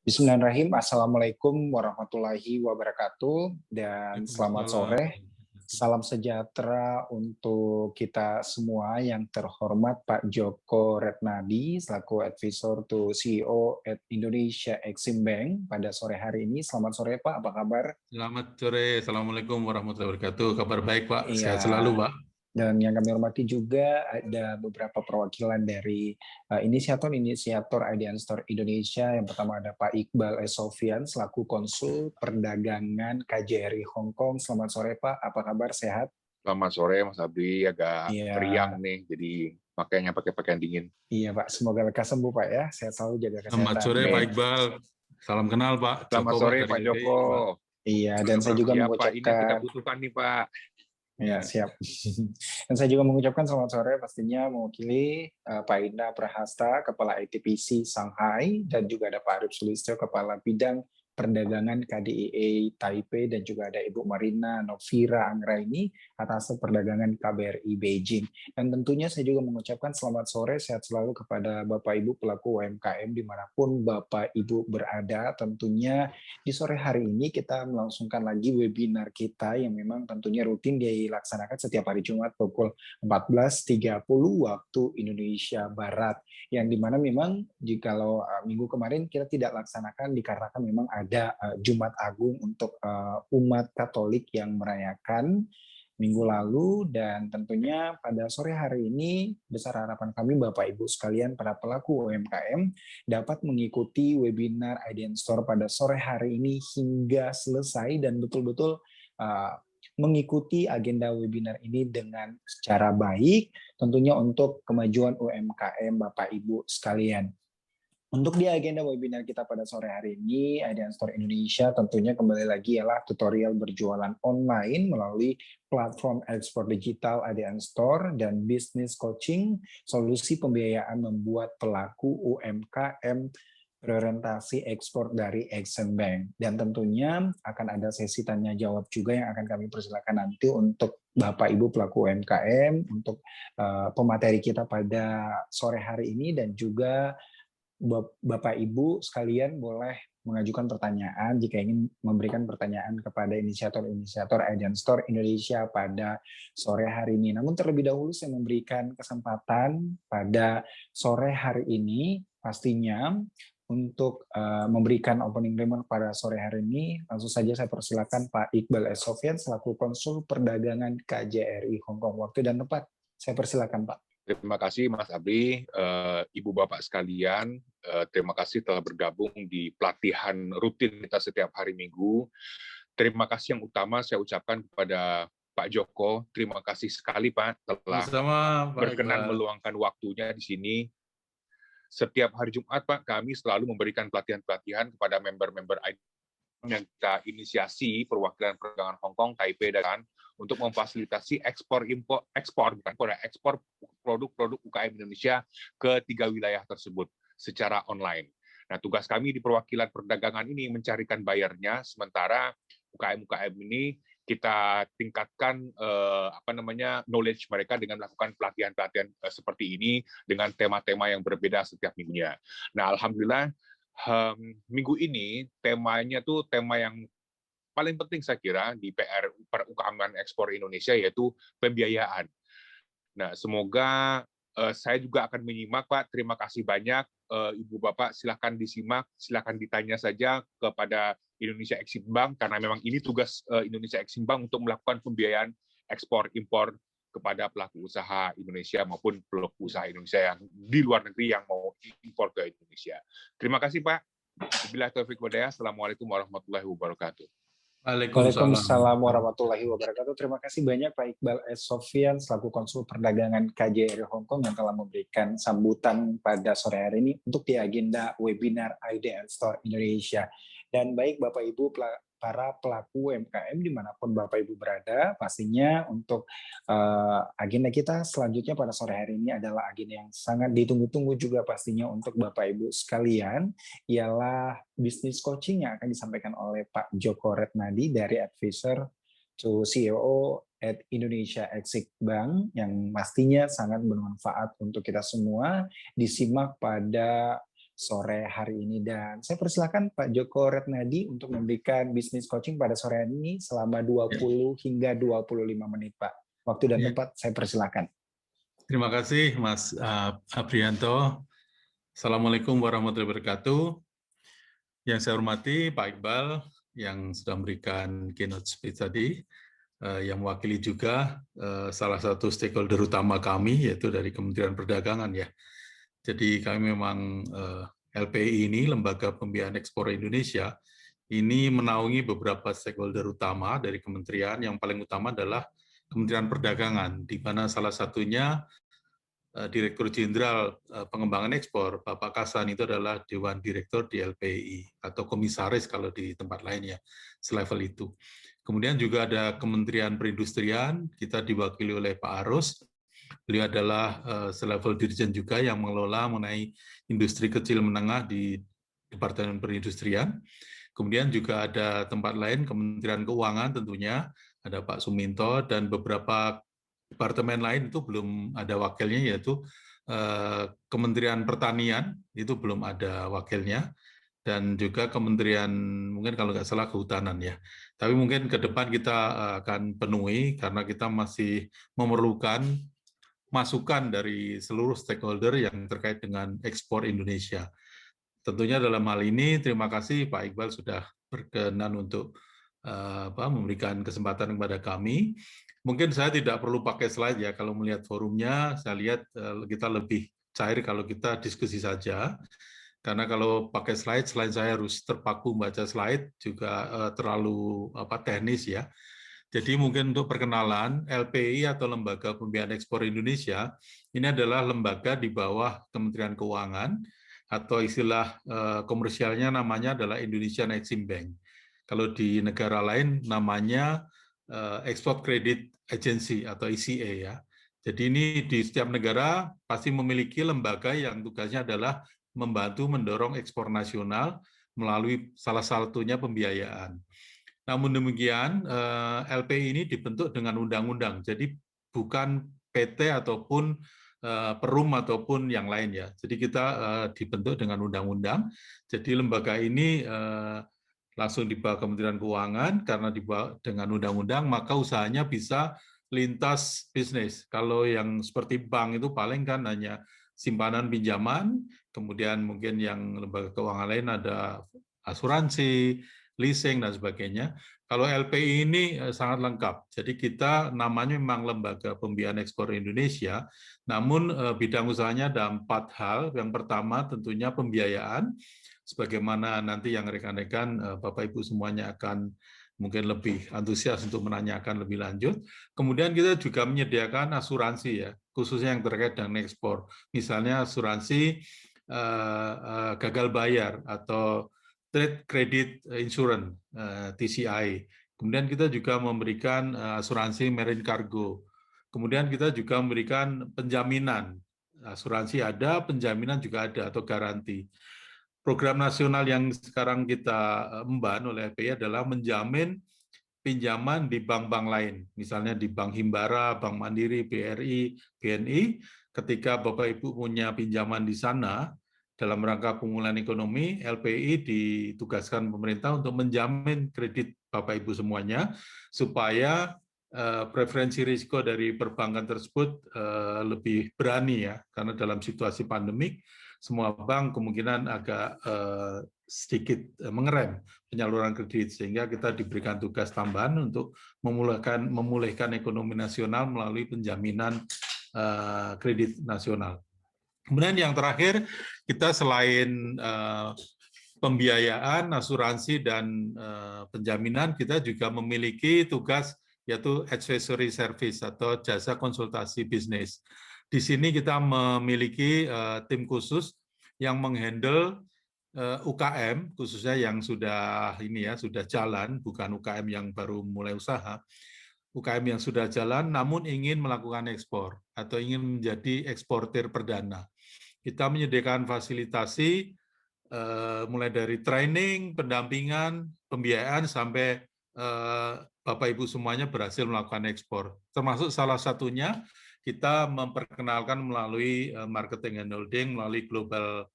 Bismillahirrahmanirrahim. Assalamualaikum warahmatullahi wabarakatuh dan selamat Waalaikumsalam. sore. Salam sejahtera untuk kita semua yang terhormat Pak Joko Retnadi selaku Advisor to CEO at Indonesia Exim Bank pada sore hari ini. Selamat sore Pak, apa kabar? Selamat sore. Assalamualaikum warahmatullahi wabarakatuh. Kabar baik, Pak. Iya. Sehat selalu, Pak. Dan yang kami hormati juga ada beberapa perwakilan dari inisiator IDN Store Indonesia. Yang pertama ada Pak Iqbal S. Sofyan selaku Konsul Perdagangan KJRI Hong Kong. Selamat sore Pak, apa kabar, sehat? Selamat sore Mas Abdi, agak Iya. meriang nih, jadi makanya pakai pakaian dingin. Iya Pak, semoga lekas sembuh Pak ya, sehat selalu, jaga kesehatan. Selamat sore Pak Iqbal. Salam kenal Pak. Selamat Joko, sore Pak, Pak dari Joko. Iya, dan saya juga Siapa ini yang kita mengucapkan butuhkan nih Pak. Ya, siap. Dan saya juga mengucapkan selamat sore pastinya mewakili Pak Indah Prahasta, Kepala ITPC Shanghai, dan juga ada Pak Arif Sulistyo, Kepala Bidang Perdagangan KDIA Taipei, dan juga ada Ibu Marina Novira Anggraini atas perdagangan KBRI Beijing. Dan tentunya saya juga mengucapkan selamat sore, sehat selalu kepada Bapak Ibu pelaku UMKM dimanapun Bapak Ibu berada. Tentunya di sore hari ini kita melangsungkan lagi webinar kita yang memang tentunya rutin dilaksanakan setiap hari Jumat pukul 14.30 waktu Indonesia Barat. Yang dimana memang jikalau minggu kemarin kita tidak laksanakan dikarenakan memang ada Jumat Agung untuk umat Katolik yang merayakan minggu lalu, dan tentunya pada sore hari ini besar harapan kami Bapak Ibu sekalian para pelaku UMKM dapat mengikuti webinar IDN Store pada sore hari ini hingga selesai dan betul-betul mengikuti agenda webinar ini dengan secara baik, tentunya untuk kemajuan UMKM Bapak Ibu sekalian. Untuk di agenda webinar kita pada sore hari ini, IDN Store Indonesia tentunya kembali lagi ialah tutorial berjualan online melalui platform ekspor digital IDN Store dan bisnis coaching, solusi pembiayaan membuat pelaku UMKM berorientasi ekspor dari Exim Bank. Dan tentunya akan ada sesi tanya jawab juga yang akan kami persilakan nanti untuk Bapak Ibu pelaku UMKM untuk pemateri kita pada sore hari ini, dan juga Bapak Ibu sekalian boleh mengajukan pertanyaan jika ingin memberikan pertanyaan kepada inisiator-inisiator IDN Store Indonesia pada sore hari ini. Namun terlebih dahulu saya memberikan kesempatan pada sore hari ini pastinya untuk memberikan opening remark pada sore hari ini. Langsung saja saya persilakan Pak Iqbal S. Sofyan selaku Konsul Perdagangan KJRI Hong Kong. Waktu dan tempat saya persilakan Pak. Terima kasih Mas Abdi, Ibu Bapak sekalian, terima kasih telah bergabung di pelatihan rutin kita setiap hari Minggu. Terima kasih yang utama saya ucapkan kepada Pak Joko, terima kasih sekali Pak telah berkenan meluangkan waktunya di sini. Setiap hari Jumat Pak, kami selalu memberikan pelatihan-pelatihan kepada member-member yang kita inisiasi perwakilan perdagangan Hong Kong, Taipei, dan untuk memfasilitasi ekspor produk-produk UKM Indonesia ke 3 wilayah tersebut secara online. Nah, tugas kami di perwakilan perdagangan ini mencarikan buyernya, sementara UKM-UKM ini kita tingkatkan knowledge mereka dengan melakukan pelatihan-pelatihan seperti ini dengan tema-tema yang berbeda setiap minggunya. Nah, alhamdulillah minggu ini temanya tuh tema yang paling penting saya kira di PR UKM ekspor Indonesia, yaitu pembiayaan. Nah, semoga saya juga akan menyimak Pak. Terima kasih banyak Ibu Bapak, silakan disimak, silakan ditanya saja kepada Indonesia Exim Bank karena memang ini tugas Indonesia Exim Bank untuk melakukan pembiayaan ekspor impor kepada pelaku usaha Indonesia maupun pelaku usaha Indonesia yang di luar negeri yang mau impor ke Indonesia. Terima kasih Pak. Wabillahi taufiq walhidayah. Assalamualaikum warahmatullahi wabarakatuh. Waalaikumsalam warahmatullahi wabarakatuh. Terima kasih banyak Pak Iqbal S. Sofyan selaku Konsul Perdagangan KJRI Hong Kong yang telah memberikan sambutan pada sore hari ini untuk di agenda webinar IDN Store Indonesia. Dan baik Bapak Ibu para pelaku UMKM dimanapun Bapak Ibu berada, pastinya untuk agenda kita selanjutnya pada sore hari ini adalah agenda yang sangat ditunggu-tunggu juga pastinya untuk Bapak Ibu sekalian, ialah business coaching yang akan disampaikan oleh Pak Joko Retnadi dari Advisor to CEO at Indonesia Exim Bank, yang pastinya sangat bermanfaat untuk kita semua. Disimak pada sore hari ini. Dan saya persilakan Pak Joko Retnadi untuk memberikan bisnis coaching pada sore hari ini selama 20 hingga 25 menit, Pak. Waktu dan tempat saya persilakan. Terima kasih Mas Aprianto. Assalamualaikum warahmatullahi wabarakatuh. Yang saya hormati Pak Iqbal yang sudah memberikan keynote speech tadi, yang mewakili juga salah satu stakeholder utama kami, yaitu dari Kementerian Perdagangan ya. Jadi kami memang LPI ini, Lembaga Pembiayaan Ekspor Indonesia, ini menaungi beberapa stakeholder utama dari kementerian. Yang paling utama adalah Kementerian Perdagangan, di mana salah satunya Direktur Jenderal Pengembangan Ekspor, Bapak Kasan, itu adalah Dewan Direktur di LPI, atau komisaris kalau di tempat lainnya, selevel itu. Kemudian juga ada Kementerian Perindustrian, kita diwakili oleh Pak Arus. Beliau adalah selevel dirjen juga yang mengelola mengenai industri kecil menengah di Departemen Perindustrian. Kemudian juga ada tempat lain, Kementerian Keuangan tentunya, ada Pak Suminto, dan beberapa departemen lain itu belum ada wakilnya, yaitu Kementerian Pertanian, itu belum ada wakilnya, dan juga Kementerian, mungkin kalau nggak salah, Kehutanan ya. Tapi mungkin ke depan kita akan penuhi, karena kita masih memerlukan masukan dari seluruh stakeholder yang terkait dengan ekspor Indonesia. Tentunya dalam hal ini, terima kasih Pak Iqbal sudah berkenan untuk memberikan kesempatan kepada kami. Mungkin saya tidak perlu pakai slide ya, kalau melihat forumnya, saya lihat kita lebih cair kalau kita diskusi saja. Karena kalau pakai slide, selain saya harus terpaku membaca slide, juga terlalu teknis ya. Jadi mungkin untuk perkenalan, LPI atau Lembaga Pembiayaan Ekspor Indonesia, ini adalah lembaga di bawah Kementerian Keuangan, atau istilah komersialnya namanya adalah Indonesian Exim Bank. Kalau di negara lain namanya Export Credit Agency atau ECA ya. Jadi ini di setiap negara pasti memiliki lembaga yang tugasnya adalah membantu mendorong ekspor nasional melalui salah satunya pembiayaan. Namun demikian, LPI ini dibentuk dengan undang-undang, jadi bukan PT ataupun Perum ataupun yang lain ya. Jadi kita dibentuk dengan undang-undang. Jadi lembaga ini langsung di bawah Kementerian Keuangan, karena di bawah dengan undang-undang, maka usahanya bisa lintas bisnis. Kalau yang seperti bank itu paling kan hanya simpanan pinjaman, kemudian mungkin yang lembaga keuangan lain ada asuransi, leasing, dan sebagainya. Kalau LPI ini sangat lengkap. Jadi kita namanya memang Lembaga Pembiayaan Ekspor Indonesia, namun bidang usahanya ada 4 hal. Yang pertama tentunya pembiayaan, sebagaimana nanti yang rekan-rekan Bapak Ibu semuanya akan mungkin lebih antusias untuk menanyakan lebih lanjut. Kemudian kita juga menyediakan asuransi ya, khususnya yang terkait dengan ekspor. Misalnya asuransi gagal bayar atau Trade Credit Insurance, TCI. Kemudian kita juga memberikan asuransi marine cargo. Kemudian kita juga memberikan penjaminan. Asuransi ada, penjaminan juga ada, atau garansi. Program nasional yang sekarang kita emban oleh FPI adalah menjamin pinjaman di bank-bank lain. Misalnya di Bank Himbara, Bank Mandiri, BRI, BNI. Ketika Bapak Ibu punya pinjaman di sana, dalam rangka pemulihan ekonomi, LPI ditugaskan pemerintah untuk menjamin kredit Bapak Ibu semuanya, supaya preferensi risiko dari perbankan tersebut lebih berani ya, karena dalam situasi pandemik, semua bank kemungkinan agak sedikit mengerem penyaluran kredit, sehingga kita diberikan tugas tambahan untuk memulihkan ekonomi nasional melalui penjaminan kredit nasional. Kemudian yang terakhir, kita selain pembiayaan, asuransi, dan penjaminan, kita juga memiliki tugas yaitu advisory service atau jasa konsultasi bisnis. Di sini kita memiliki tim khusus yang menghandle UKM, khususnya yang sudah sudah jalan, bukan UKM yang baru mulai usaha. UKM yang sudah jalan namun ingin melakukan ekspor atau ingin menjadi eksportir perdana. Kita menyediakan fasilitasi mulai dari training, pendampingan, pembiayaan, sampai Bapak Ibu semuanya berhasil melakukan ekspor. Termasuk salah satunya kita memperkenalkan melalui marketing and holding, melalui global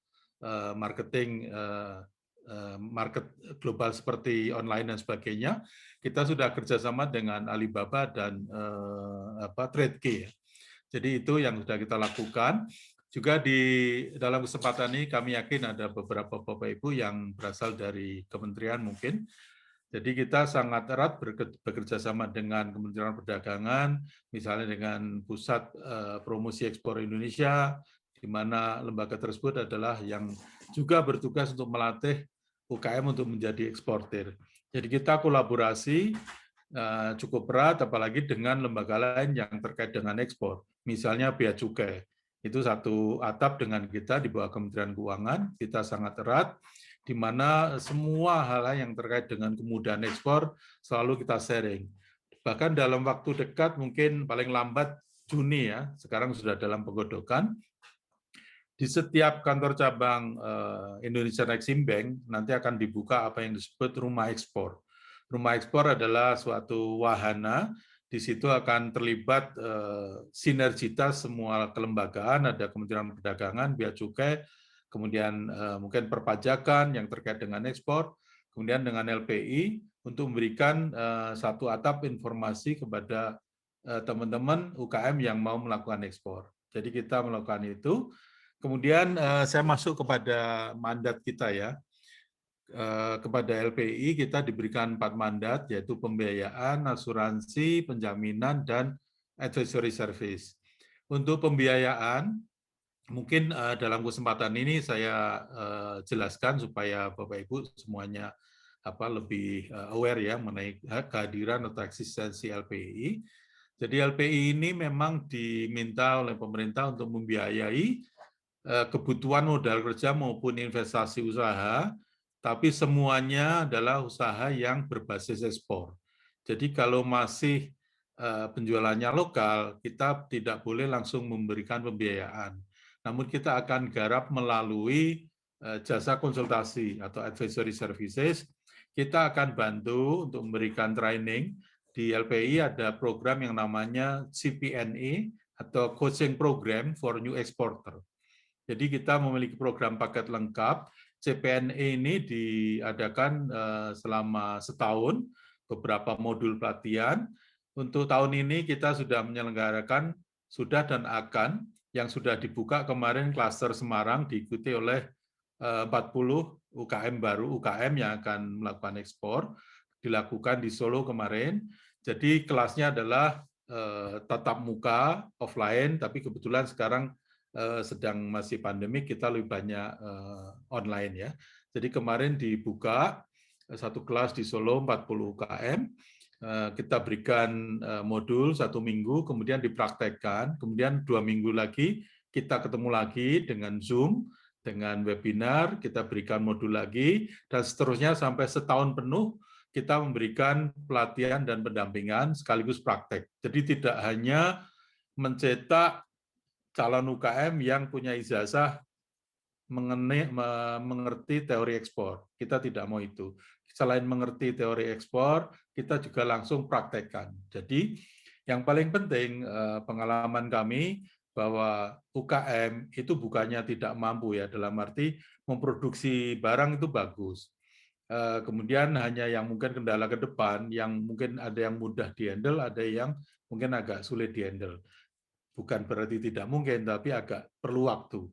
marketing market global seperti online dan sebagainya, kita sudah kerjasama dengan Alibaba dan TradeKey. Jadi itu yang sudah kita lakukan. Juga di dalam kesempatan ini kami yakin ada beberapa Bapak Ibu yang berasal dari kementerian mungkin. Jadi kita sangat erat bekerja sama dengan Kementerian Perdagangan, misalnya dengan Pusat Promosi Ekspor Indonesia, di mana lembaga tersebut adalah yang juga bertugas untuk melatih UKM untuk menjadi eksportir. Jadi kita kolaborasi cukup erat, apalagi dengan lembaga lain yang terkait dengan ekspor. Misalnya Bea Cukai, itu satu atap dengan kita di bawah Kementerian Keuangan, kita sangat erat, di mana semua hal yang terkait dengan kemudahan ekspor selalu kita sharing. Bahkan dalam waktu dekat, mungkin paling lambat Juni ya, sekarang sudah dalam penggodokan, di setiap kantor cabang Indonesian Exim Bank nanti akan dibuka apa yang disebut rumah ekspor. Rumah ekspor adalah suatu wahana, di situ akan terlibat sinergitas semua kelembagaan, ada Kementerian Perdagangan, Bea Cukai, kemudian mungkin perpajakan yang terkait dengan ekspor, kemudian dengan LPI untuk memberikan satu atap informasi kepada teman-teman UKM yang mau melakukan ekspor. Jadi kita melakukan itu. Kemudian saya masuk kepada mandat kita ya. Kepada LPI kita diberikan 4 mandat, yaitu pembiayaan, asuransi, penjaminan, dan advisory service. Untuk pembiayaan, mungkin dalam kesempatan ini saya jelaskan supaya Bapak Ibu semuanya lebih aware ya mengenai kehadiran atau eksistensi LPI. Jadi LPI ini memang diminta oleh pemerintah untuk membiayai kebutuhan modal kerja maupun investasi usaha, tapi semuanya adalah usaha yang berbasis ekspor. Jadi kalau masih penjualannya lokal, kita tidak boleh langsung memberikan pembiayaan. Namun kita akan garap melalui jasa konsultasi atau advisory services. Kita akan bantu untuk memberikan training. Di LPI ada program yang namanya CPNE atau Coaching Program for New Exporter. Jadi kita memiliki program paket lengkap. CPNE ini diadakan selama setahun, beberapa modul pelatihan. Untuk tahun ini kita sudah menyelenggarakan, sudah dan akan, yang sudah dibuka kemarin klaster Semarang diikuti oleh 40 UKM baru, UKM yang akan melakukan ekspor, dilakukan di Solo kemarin. Jadi kelasnya adalah tatap muka, offline, tapi kebetulan sekarang sedang masih pandemik, kita lebih banyak online ya. Jadi kemarin dibuka satu kelas di Solo 40 UKM, kita berikan modul 1 minggu, kemudian dipraktekkan, kemudian 2 minggu lagi kita ketemu lagi dengan Zoom, dengan webinar, kita berikan modul lagi, dan seterusnya sampai setahun penuh kita memberikan pelatihan dan pendampingan sekaligus praktek. Jadi tidak hanya mencetak calon UKM yang punya ijazah mengerti teori ekspor. Kita tidak mau itu. Selain mengerti teori ekspor, kita juga langsung praktekkan. Jadi yang paling penting pengalaman kami bahwa UKM itu bukannya tidak mampu ya, dalam arti memproduksi barang itu bagus. Kemudian hanya yang mungkin kendala ke depan, yang mungkin ada yang mudah dihandle, ada yang mungkin agak sulit dihandle. Bukan berarti tidak mungkin, tapi agak perlu waktu.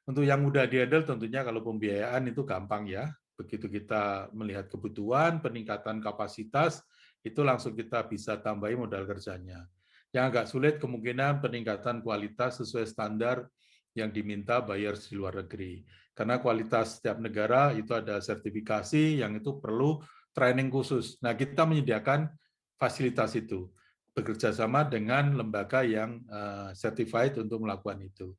Untuk yang mudah dihandle tentunya kalau pembiayaan itu gampang ya. Begitu kita melihat kebutuhan, peningkatan kapasitas, itu langsung kita bisa tambahi modal kerjanya. Yang agak sulit kemungkinan peningkatan kualitas sesuai standar yang diminta buyers di luar negeri. Karena kualitas setiap negara itu ada sertifikasi yang itu perlu training khusus. Nah, kita menyediakan fasilitas itu, bekerja sama dengan lembaga yang certified untuk melakukan itu.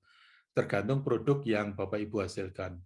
Tergantung produk yang Bapak Ibu hasilkan.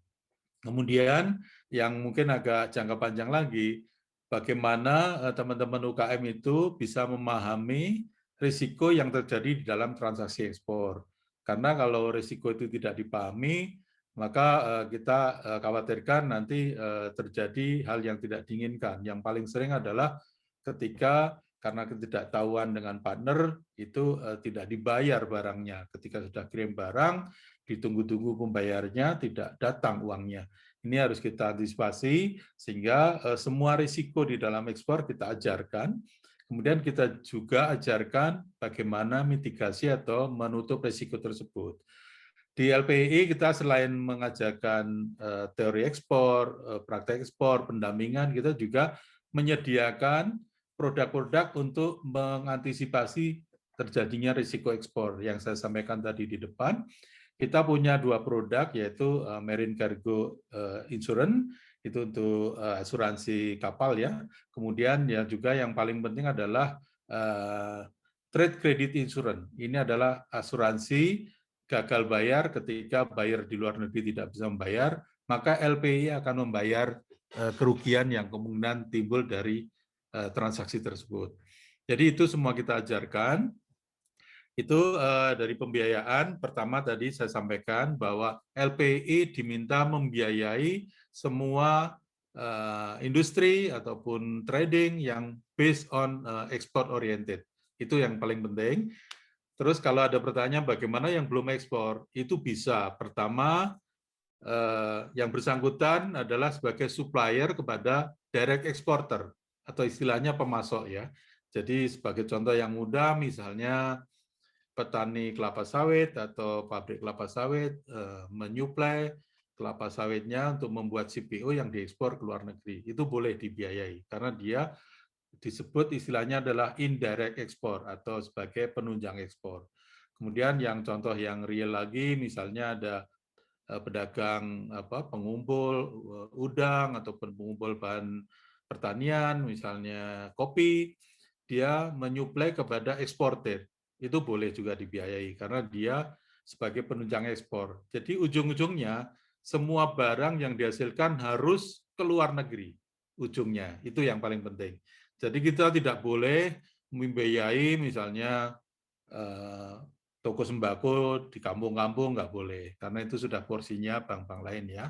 Kemudian yang mungkin agak jangka panjang lagi, bagaimana teman-teman UKM itu bisa memahami risiko yang terjadi di dalam transaksi ekspor. Karena kalau risiko itu tidak dipahami, maka kita khawatirkan nanti terjadi hal yang tidak diinginkan. Yang paling sering adalah ketika karena ketidaktahuan dengan partner itu tidak dibayar barangnya. Ketika sudah kirim barang, ditunggu-tunggu pembayarnya, tidak datang uangnya. Ini harus kita antisipasi sehingga semua risiko di dalam ekspor kita ajarkan. Kemudian kita juga ajarkan bagaimana mitigasi atau menutup risiko tersebut. Di LPI kita selain mengajarkan teori ekspor, praktek ekspor, pendampingan, kita juga menyediakan produk-produk untuk mengantisipasi terjadinya risiko ekspor. Yang saya sampaikan tadi di depan, kita punya 2 produk, yaitu Marine Cargo Insurance, itu untuk asuransi kapal ya. Kemudian ya juga yang paling penting adalah Trade Credit Insurance. Ini adalah asuransi gagal bayar ketika buyer di luar negeri tidak bisa membayar, maka LPI akan membayar kerugian yang kemungkinan timbul dari transaksi tersebut. Jadi itu semua kita ajarkan. Itu dari pembiayaan, pertama tadi saya sampaikan bahwa LPI diminta membiayai semua industri ataupun trading yang based on export oriented. Itu yang paling penting. Terus kalau ada pertanyaan bagaimana yang belum ekspor, itu bisa. Pertama, yang bersangkutan adalah sebagai supplier kepada direct exporter, atau istilahnya pemasok ya. Jadi sebagai contoh yang mudah, misalnya petani kelapa sawit atau pabrik kelapa sawit menyuplai kelapa sawitnya untuk membuat CPO yang diekspor ke luar negeri. Itu boleh dibiayai, karena dia disebut istilahnya adalah indirect export atau sebagai penunjang ekspor. Kemudian yang contoh yang real lagi, misalnya ada pedagang pengumpul udang ataupun pengumpul bahan pertanian, misalnya kopi, dia menyuplai kepada eksportir. Itu boleh juga dibiayai karena dia sebagai penunjang ekspor. Jadi ujung-ujungnya semua barang yang dihasilkan harus ke luar negeri. Ujungnya, itu yang paling penting. Jadi kita tidak boleh membiayai misalnya toko sembako di kampung-kampung, nggak boleh, karena itu sudah porsinya bank-bank lain ya.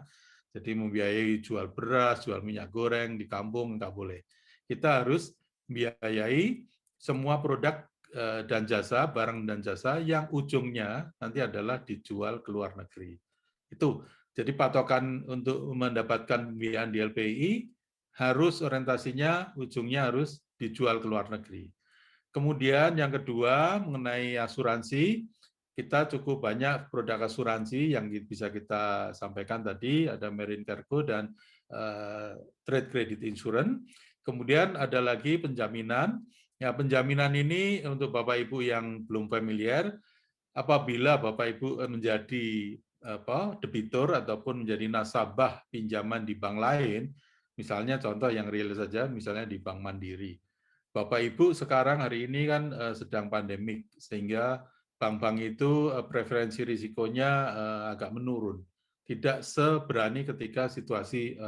Jadi membiayai jual beras, jual minyak goreng di kampung, nggak boleh. Kita harus membiayai semua produk dan jasa, barang dan jasa yang ujungnya nanti adalah dijual ke luar negeri. Itu, jadi patokan untuk mendapatkan pembiayaan di LPI, harus orientasinya ujungnya harus dijual ke luar negeri. Kemudian yang kedua mengenai asuransi, kita cukup banyak produk asuransi yang bisa kita sampaikan tadi, ada Marine Cargo dan Trade Credit Insurance. Kemudian ada lagi penjaminan. Ya, penjaminan ini untuk Bapak Ibu yang belum familiar, apabila Bapak Ibu menjadi debitur ataupun menjadi nasabah pinjaman di bank lain, misalnya contoh yang real saja, misalnya di Bank Mandiri. Bapak Ibu sekarang hari ini kan sedang pandemik, sehingga bank-bank itu preferensi risikonya agak menurun. Tidak seberani ketika situasi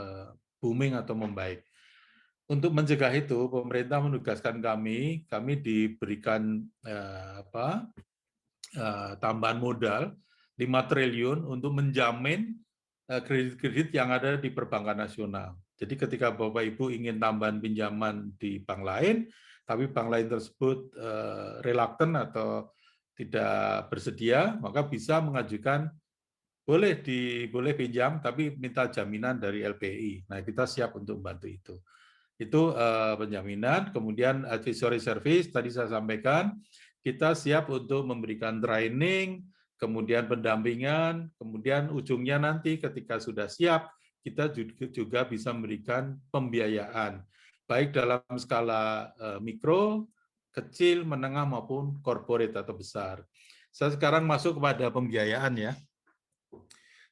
booming atau membaik. Untuk mencegah itu, pemerintah menugaskan kami diberikan tambahan modal 5 triliun untuk menjamin kredit-kredit yang ada di perbankan nasional. Jadi ketika Bapak Ibu ingin tambahan pinjaman di bank lain, tapi bank lain tersebut reluctant atau tidak bersedia, maka bisa mengajukan boleh pinjam, tapi minta jaminan dari LPI. Nah, kita siap untuk membantu itu. Itu penjaminan. Kemudian advisory service, tadi saya sampaikan, kita siap untuk memberikan training, kemudian pendampingan, kemudian ujungnya nanti ketika sudah siap, kita juga bisa memberikan pembiayaan, baik dalam skala mikro, kecil, menengah, maupun corporate atau besar. Saya sekarang masuk kepada pembiayaan ya.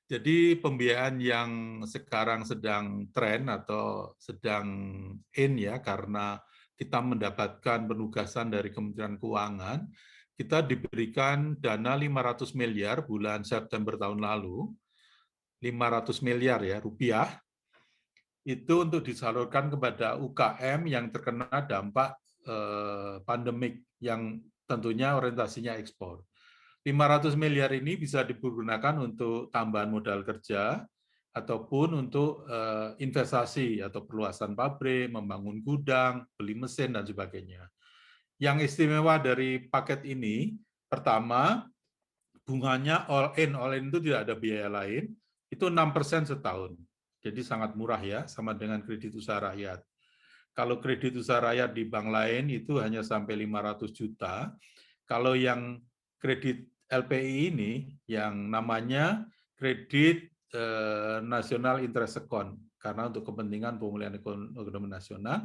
Jadi pembiayaan yang sekarang sedang tren atau sedang in ya, karena kita mendapatkan penugasan dari Kementerian Keuangan, kita diberikan dana 500 miliar bulan September tahun lalu, 500 miliar ya rupiah, itu untuk disalurkan kepada UKM yang terkena dampak pandemik yang tentunya orientasinya ekspor. 500 miliar ini bisa digunakan untuk tambahan modal kerja ataupun untuk investasi atau perluasan pabrik, membangun gudang, beli mesin, dan sebagainya. Yang istimewa dari paket ini, pertama, bunganya all in itu tidak ada biaya lain, itu 6% setahun. Jadi sangat murah ya, sama dengan kredit usaha rakyat. Kalau kredit usaha rakyat di bank lain itu hanya sampai 500 juta. Kalau yang kredit LPI ini, yang namanya kredit nasional interest account, karena untuk kepentingan pemulihan ekonomi nasional,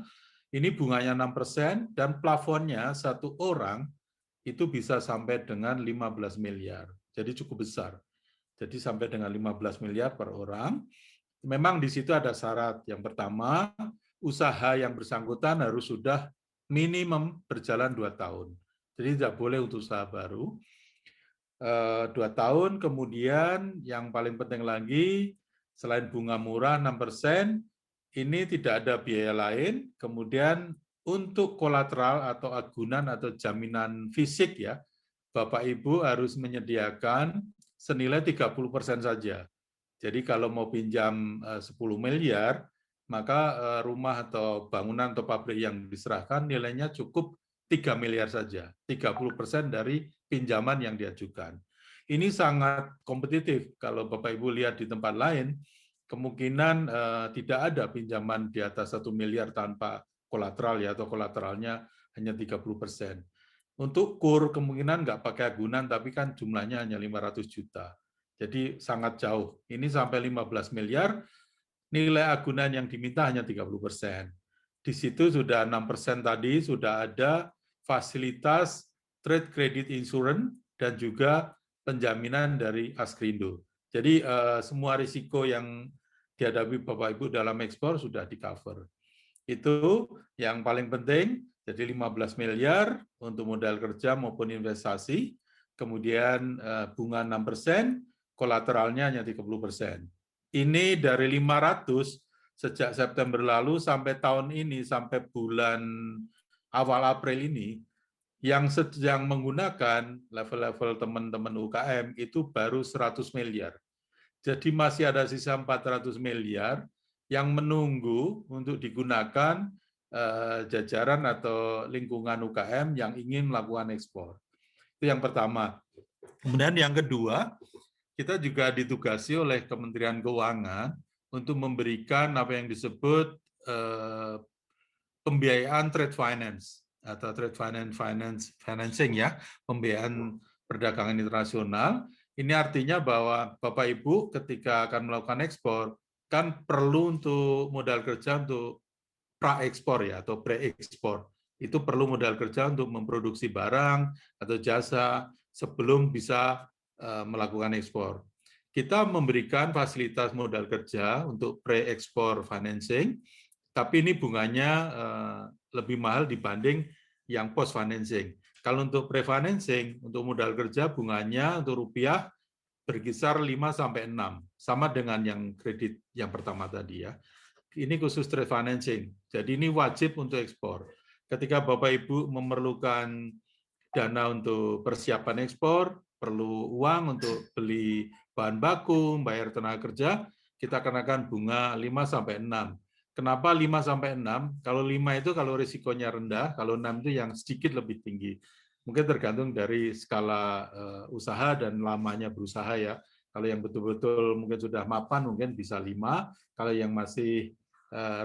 ini bunganya 6% dan plafonnya satu orang itu bisa sampai dengan 15 miliar. Jadi cukup besar. Jadi sampai dengan 15 miliar per orang. Memang di situ ada syarat. Yang pertama, usaha yang bersangkutan harus sudah minimum berjalan 2 tahun. Jadi tidak boleh untuk usaha baru. 2 tahun, kemudian yang paling penting lagi, selain bunga murah 6%, ini tidak ada biaya lain, kemudian untuk kolateral atau agunan atau jaminan fisik ya, Bapak Ibu harus menyediakan senilai 30% saja. Jadi kalau mau pinjam 10 miliar, maka rumah atau bangunan atau pabrik yang diserahkan nilainya cukup 3 miliar saja, 30% dari pinjaman yang diajukan. Ini sangat kompetitif. Kalau Bapak Ibu lihat di tempat lain, kemungkinan tidak ada pinjaman di atas 1 miliar tanpa kolateral ya, atau kolateralnya hanya 30%. Untuk KUR kemungkinan nggak pakai agunan, tapi kan jumlahnya hanya 500 juta. Jadi sangat jauh. Ini sampai 15 miliar, nilai agunan yang diminta hanya 30%. Di situ sudah 6% tadi, sudah ada fasilitas trade credit insurance dan juga penjaminan dari Askrindo. Jadi semua risiko yang dihadapi Bapak Ibu dalam ekspor sudah di-cover. Itu yang paling penting, jadi 15 miliar untuk modal kerja maupun investasi, kemudian bunga 6%, kolateralnya hanya 30%. Ini dari 500 sejak September lalu sampai tahun ini, sampai bulan awal April ini, yang sedang menggunakan level-level teman-teman UKM itu baru 100 miliar. Jadi masih ada sisa 400 miliar yang menunggu untuk digunakan jajaran atau lingkungan UKM yang ingin melakukan ekspor. Itu yang pertama. Kemudian yang kedua, kita juga ditugasi oleh Kementerian Keuangan untuk memberikan apa yang disebut pembiayaan trade finance atau trade financing ya, pembiayaan perdagangan internasional. Ini artinya bahwa Bapak Ibu ketika akan melakukan ekspor kan perlu untuk modal kerja untuk pra-ekspor ya atau pre-ekspor. Itu perlu modal kerja untuk memproduksi barang atau jasa sebelum bisa melakukan ekspor. Kita memberikan fasilitas modal kerja untuk pre-ekspor financing, tapi ini bunganya lebih mahal dibanding yang post financing. Kalau untuk pre-financing, untuk modal kerja bunganya untuk rupiah berkisar 5-6, sama dengan yang kredit yang pertama tadi ya. Ini khusus trade financing, jadi ini wajib untuk ekspor. Ketika Bapak Ibu memerlukan dana untuk persiapan ekspor, perlu uang untuk beli bahan baku, bayar tenaga kerja, kita kenakan bunga 5-6. Kenapa 5-6? Kalau 5 itu kalau risikonya rendah, kalau 6 itu yang sedikit lebih tinggi. Mungkin tergantung dari skala usaha dan lamanya berusaha ya. Kalau yang betul-betul mungkin sudah mapan mungkin bisa 5, kalau yang masih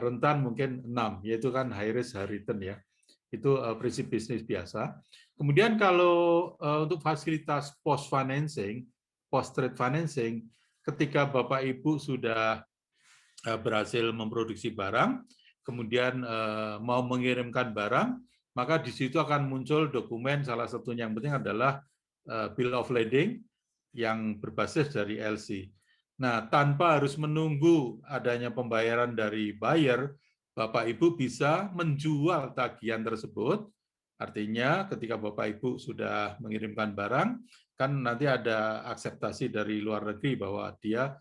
rentan mungkin 6, yaitu kan high risk high return ya. Itu prinsip bisnis biasa. Kemudian kalau untuk fasilitas post financing, post trade financing, ketika Bapak Ibu sudah berhasil memproduksi barang, kemudian mau mengirimkan barang, maka di situ akan muncul dokumen, salah satunya yang penting adalah bill of lading yang berbasis dari LC. Nah, tanpa harus menunggu adanya pembayaran dari buyer, Bapak Ibu bisa menjual tagihan tersebut. Artinya ketika Bapak Ibu sudah mengirimkan barang, kan nanti ada akseptasi dari luar negeri bahwa dia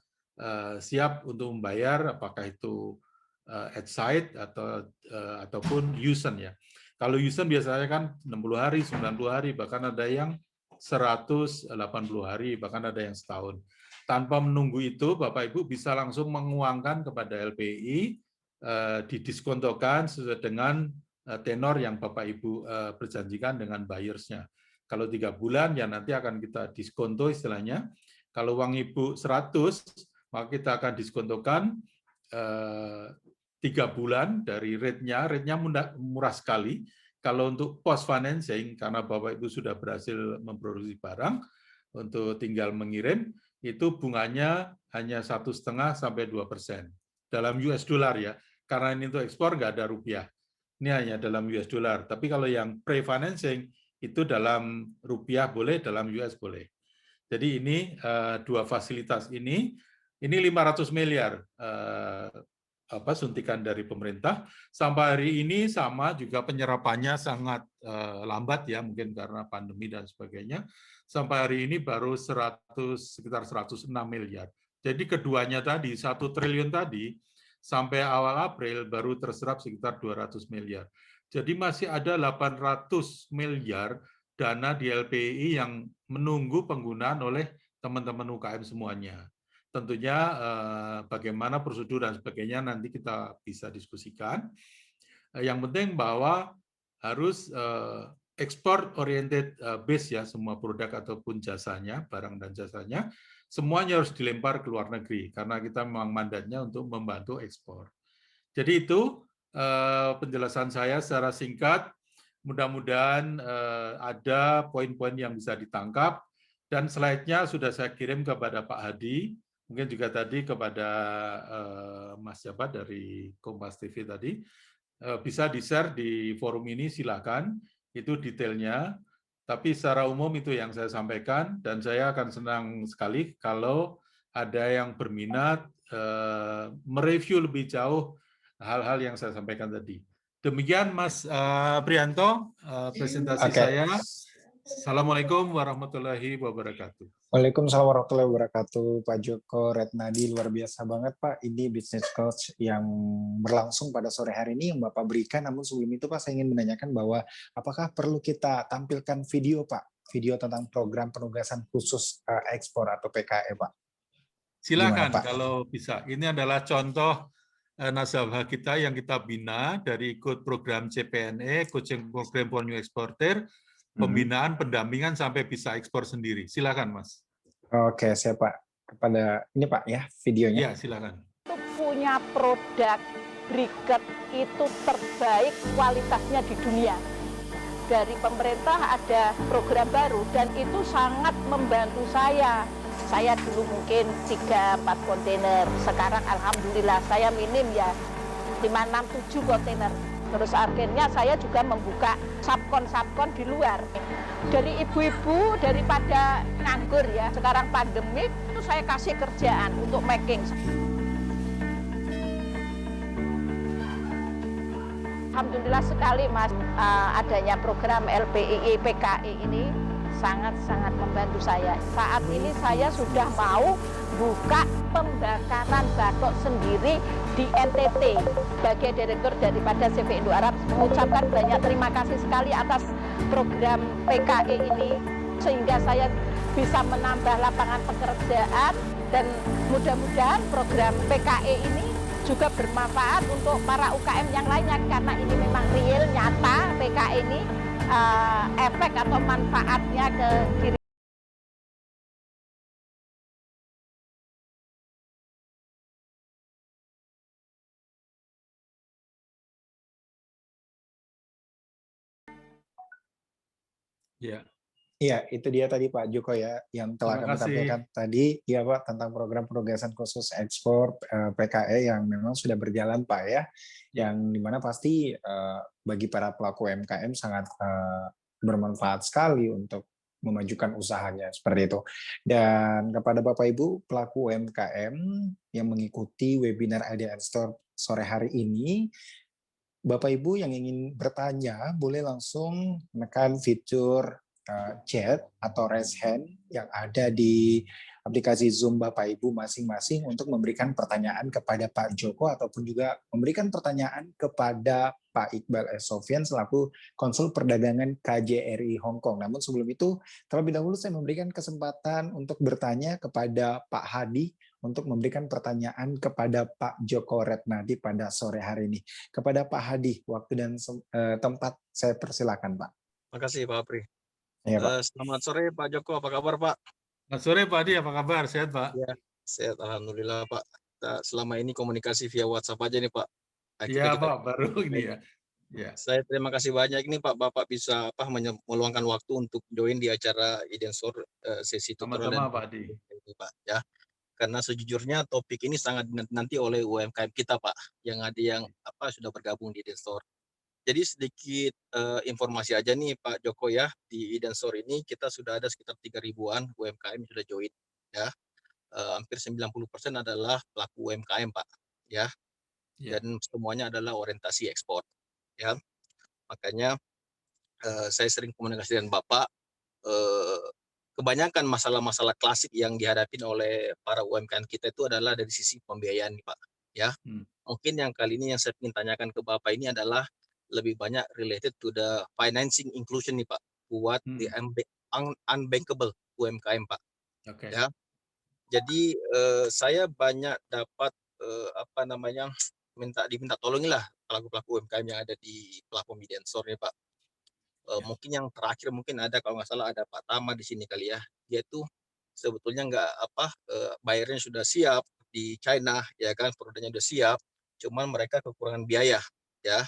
siap untuk membayar, apakah itu at site ataupun Yusen ya. Kalau Yusen biasanya kan 60 hari, 90 hari, bahkan ada yang 180 hari, bahkan ada yang setahun. Tanpa menunggu itu, Bapak Ibu bisa langsung menguangkan kepada LPI, didiskontokan sesuai dengan tenor yang Bapak Ibu perjanjikan dengan buyers-nya. Kalau 3 bulan ya nanti akan kita diskonto istilahnya. Kalau uang Ibu 100, maka kita akan diskontokan 3 bulan dari rate-nya murah sekali. Kalau untuk post financing, karena Bapak Ibu sudah berhasil memproduksi barang, untuk tinggal mengirim, itu bunganya hanya 1,5 sampai 2% dalam US dollar ya. Karena ini untuk ekspor nggak ada rupiah. Ini hanya dalam US dollar. Tapi kalau yang pre-financing itu dalam rupiah boleh, dalam US boleh. Jadi ini dua fasilitas ini 500 miliar suntikan dari pemerintah. Sampai hari ini sama juga penyerapannya sangat lambat ya, mungkin karena pandemi dan sebagainya. Sampai hari ini baru sekitar 106 miliar. Jadi keduanya tadi, 1 triliun tadi, sampai awal April baru terserap sekitar 200 miliar. Jadi masih ada 800 miliar dana di LPI yang menunggu penggunaan oleh teman-teman UKM semuanya. Tentunya bagaimana prosedur dan sebagainya nanti kita bisa diskusikan. Yang penting bahwa harus export oriented base ya, semua produk ataupun jasanya, barang dan jasanya, semuanya harus dilempar ke luar negeri karena kita memang mandatnya untuk membantu ekspor. Jadi itu penjelasan saya secara singkat. Mudah-mudahan ada poin-poin yang bisa ditangkap, dan slide-nya sudah saya kirim kepada Pak Hadi, mungkin juga tadi kepada Mas Jabat dari Kompas TV tadi. Bisa di-share di forum ini, silakan, itu detailnya. Tapi secara umum itu yang saya sampaikan, dan saya akan senang sekali kalau ada yang berminat mereview lebih jauh hal-hal yang saya sampaikan tadi. Demikian Mas Prianto, presentasi saya. Assalamualaikum warahmatullahi wabarakatuh. Waalaikumsalam warahmatullahi wabarakatuh, Pak Joko Retnadi. Luar biasa banget Pak, ini business coach yang berlangsung pada sore hari ini yang Bapak berikan. Namun sebelum itu Pak, saya ingin menanyakan bahwa apakah perlu kita tampilkan video Pak, video tentang program penugasan khusus ekspor atau PKE Pak? Silakan, Gimana, Pak? kalau bisa. Ini adalah contoh nasabah kita yang kita bina dari ikut program CPNE, Coaching Program for New Exporter, pembinaan, pendampingan sampai bisa ekspor sendiri. Silakan, Mas. Oke, siap Pak. Kepada ini Pak ya videonya. Iya, silakan. Itu punya produk briket itu terbaik kualitasnya di dunia. Dari pemerintah ada program baru dan itu sangat membantu saya. Saya dulu mungkin 3-4 kontainer, sekarang alhamdulillah saya minim ya 5-6-7 kontainer. Terus akhirnya saya juga membuka subkon di luar. Dari ibu-ibu daripada nganggur ya, sekarang pandemik itu saya kasih kerjaan untuk making. Alhamdulillah sekali Mas, adanya program LPII PKI ini sangat-sangat membantu saya. Saat ini saya sudah mau buka pembakaran batok sendiri di NTT. Sebagai direktur daripada CV Indo Arab mengucapkan banyak terima kasih sekali atas program PKI ini, sehingga saya bisa menambah lapangan pekerjaan, dan mudah-mudahan program PKI ini juga bermanfaat untuk para UKM yang lainnya, karena ini memang real, nyata PKI ini efek atau manfaatnya ke diri. Ya. Iya, itu dia tadi Pak Joko ya, yang telah kami tampilkan tadi, ya Pak, tentang program penugasan khusus ekspor PKE yang memang sudah berjalan Pak ya, yang dimana pasti bagi para pelaku UMKM sangat bermanfaat sekali untuk memajukan usahanya, seperti itu. Dan kepada Bapak Ibu pelaku UMKM yang mengikuti webinar IDN Store sore hari ini, Bapak Ibu yang ingin bertanya boleh langsung menekan fitur chat atau raise hand yang ada di aplikasi Zoom Bapak Ibu masing-masing untuk memberikan pertanyaan kepada Pak Joko ataupun juga memberikan pertanyaan kepada Pak Iqbal S. Sofyan selaku Konsul Perdagangan KJRI Hong Kong. Namun sebelum itu, terlebih dahulu saya memberikan kesempatan untuk bertanya kepada Pak Hadi untuk memberikan pertanyaan kepada Pak Joko Retnadi pada sore hari ini. Kepada Pak Hadi, waktu dan tempat saya persilakan, Pak. Terima kasih Pak Apri. Ya, Pak. Selamat sore Pak Joko, apa kabar Pak? Selamat sore Pak Adi, apa kabar? Sehat Pak? Ya, sehat Alhamdulillah Pak. Kita selama ini komunikasi via WhatsApp aja nih Pak. Iya Pak, baru ini ya. Ya. Saya terima kasih banyak nih Pak, Bapak bisa meluangkan waktu untuk join di acara Idensor sesi tutorial Sama-sama Pak Adi. Pak ya. Karena sejujurnya topik ini sangat dinanti oleh UMKM kita Pak, yang ada yang sudah bergabung di Idensor. Jadi sedikit informasi aja nih Pak Joko ya, di Idensor ini kita sudah ada sekitar 3.000-an UMKM yang sudah join ya. Hampir 90% adalah pelaku UMKM Pak ya. Dan semuanya adalah orientasi ekspor ya. Makanya saya sering komunikasi dengan Bapak, kebanyakan masalah-masalah klasik yang dihadapi oleh para UMKM kita itu adalah dari sisi pembiayaan nih Pak ya. Mungkin yang kali ini yang saya ingin tanyakan ke Bapak ini adalah lebih banyak related to the financing inclusion nih Pak, buat the unbankable UMKM Pak. Ya. Jadi saya banyak dapat diminta tolongilah pelaku-pelaku UMKM yang ada di platform Idensor nih Pak. Mungkin yang terakhir mungkin ada kalau nggak salah ada Pak Tama di sini kali ya. Dia tuh sebetulnya bayarnya sudah siap di China ya kan, produknya sudah siap, cuman mereka kekurangan biaya ya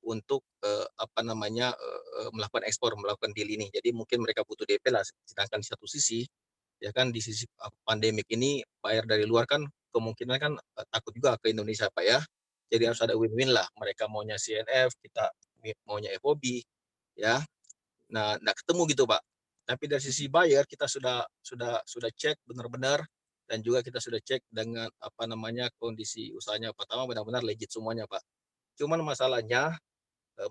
untuk melakukan ekspor, melakukan deal ini. Jadi mungkin mereka butuh DP lah, sedangkan di satu sisi ya kan di sisi pandemik ini bayar dari luar kan kemungkinan kan takut juga ke Indonesia Pak ya. Jadi harus ada win-win lah. Mereka maunya CNF, kita maunya FOB ya. Nah, enggak ketemu gitu Pak. Tapi dari sisi buyer kita sudah cek benar-benar, dan juga kita sudah cek dengan kondisi usahanya pertama benar-benar legit semuanya Pak. Cuman masalahnya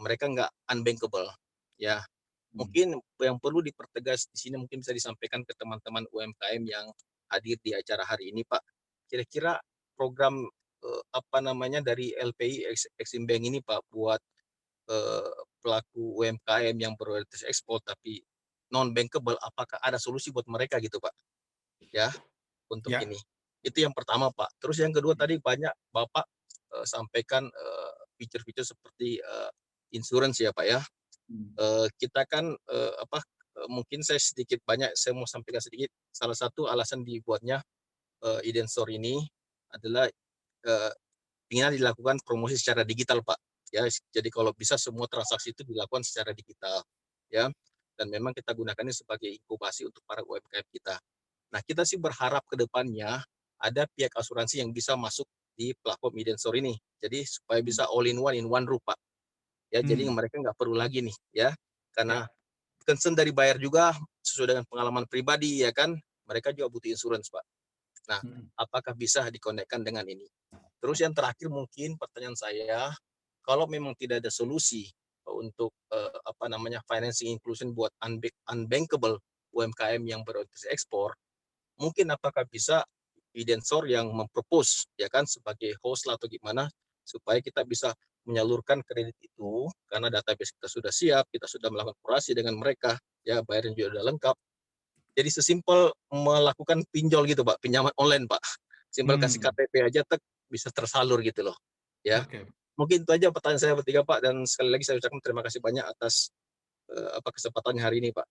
mereka nggak unbankable ya. Mungkin yang perlu dipertegas di sini mungkin bisa disampaikan ke teman-teman UMKM yang hadir di acara hari ini Pak. Kira-kira program dari LPI Exim Bank ini Pak buat pelaku UMKM yang berorientasi ekspor tapi non bankable, apakah ada solusi buat mereka gitu Pak? Ya, untuk ini. Itu yang pertama Pak. Terus yang kedua tadi banyak Bapak sampaikan fitur-fitur seperti insurance ya Pak ya. Kita kan mungkin saya mau sampaikan sedikit. Salah satu alasan dibuatnya Idensor ini adalah ingin dilakukan promosi secara digital Pak ya. Jadi kalau bisa semua transaksi itu dilakukan secara digital ya, dan memang kita gunakannya sebagai inkubasi untuk para UMKM kita. Nah, kita sih berharap ke depannya ada pihak asuransi yang bisa masuk di platform Idensor ini. Jadi supaya bisa all in one roof Pak. Ya, jadi mereka nggak perlu lagi nih ya, karena concern dari buyer juga sesuai dengan pengalaman pribadi ya kan, mereka juga butuh insurance Pak. Nah, apakah bisa dikonekkan dengan ini? Terus yang terakhir mungkin pertanyaan saya, kalau memang tidak ada solusi untuk financing inclusion buat unbankable UMKM yang berorientasi ekspor, mungkin apakah bisa Idensor yang mempropose ya kan sebagai host lah atau gimana supaya kita bisa menyalurkan kredit itu, karena database kita sudah siap, kita sudah melakukan kurasi dengan mereka, ya bayarnya juga sudah lengkap. Jadi sesimpel melakukan pinjol gitu Pak, pinjaman online Pak. Simpel kasih KTP aja bisa tersalur gitu loh. Ya. Mungkin itu aja pertanyaan saya bertiga Pak, dan sekali lagi saya ucapkan terima kasih banyak atas kesempatannya hari ini Pak.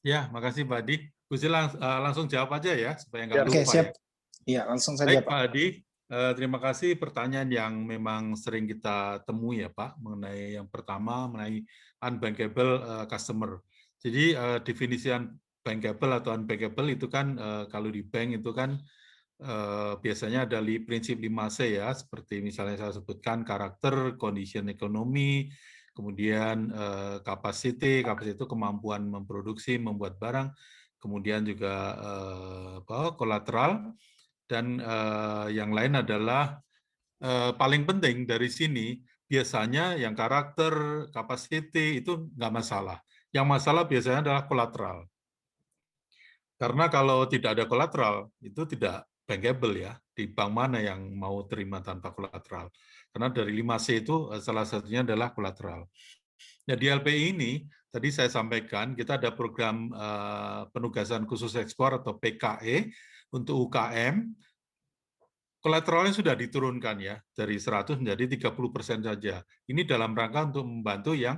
Ya, makasih Pak Adi. Gusti langsung jawab aja ya supaya nggak lupa. Oke, siap. Ya, langsung saja Baik, Pak. Pak Adi. Terima kasih pertanyaan yang memang sering kita temui ya Pak, mengenai yang pertama mengenai unbankable customer. Jadi definisi bankable atau unbankable itu kan kalau di bank itu kan biasanya ada prinsip 5C ya, seperti misalnya saya sebutkan karakter, condition ekonomi, kemudian capacity itu kemampuan memproduksi, membuat barang, kemudian juga collateral. Dan yang lain adalah paling penting dari sini, biasanya yang karakter, capacity itu nggak masalah. Yang masalah biasanya adalah kolateral. Karena kalau tidak ada kolateral, itu tidak bankable ya. Di bank mana yang mau terima tanpa kolateral. Karena dari 5C itu salah satunya adalah kolateral. Nah, di LPI ini, tadi saya sampaikan, kita ada program penugasan khusus ekspor atau PKE, untuk UKM, kolateralnya sudah diturunkan ya, dari 100 menjadi 30% saja. Ini dalam rangka untuk membantu yang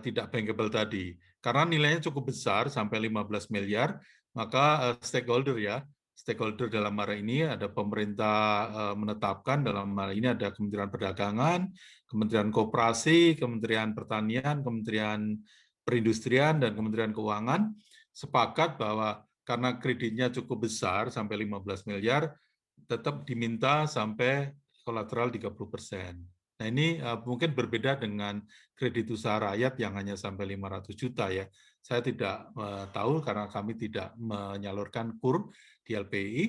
tidak bankable tadi. karena nilainya cukup besar sampai 15 miliar, maka stakeholder dalam hal ini ada pemerintah menetapkan, dalam hal ini ada Kementerian Perdagangan, Kementerian Koperasi, Kementerian Pertanian, Kementerian Perindustrian, dan Kementerian Keuangan sepakat bahwa karena kreditnya cukup besar sampai 15 miliar, tetap diminta sampai kolateral 30%. Nah ini mungkin berbeda dengan kredit usaha rakyat yang hanya sampai 500 juta ya. Saya tidak tahu karena kami tidak menyalurkan KUR di LPI.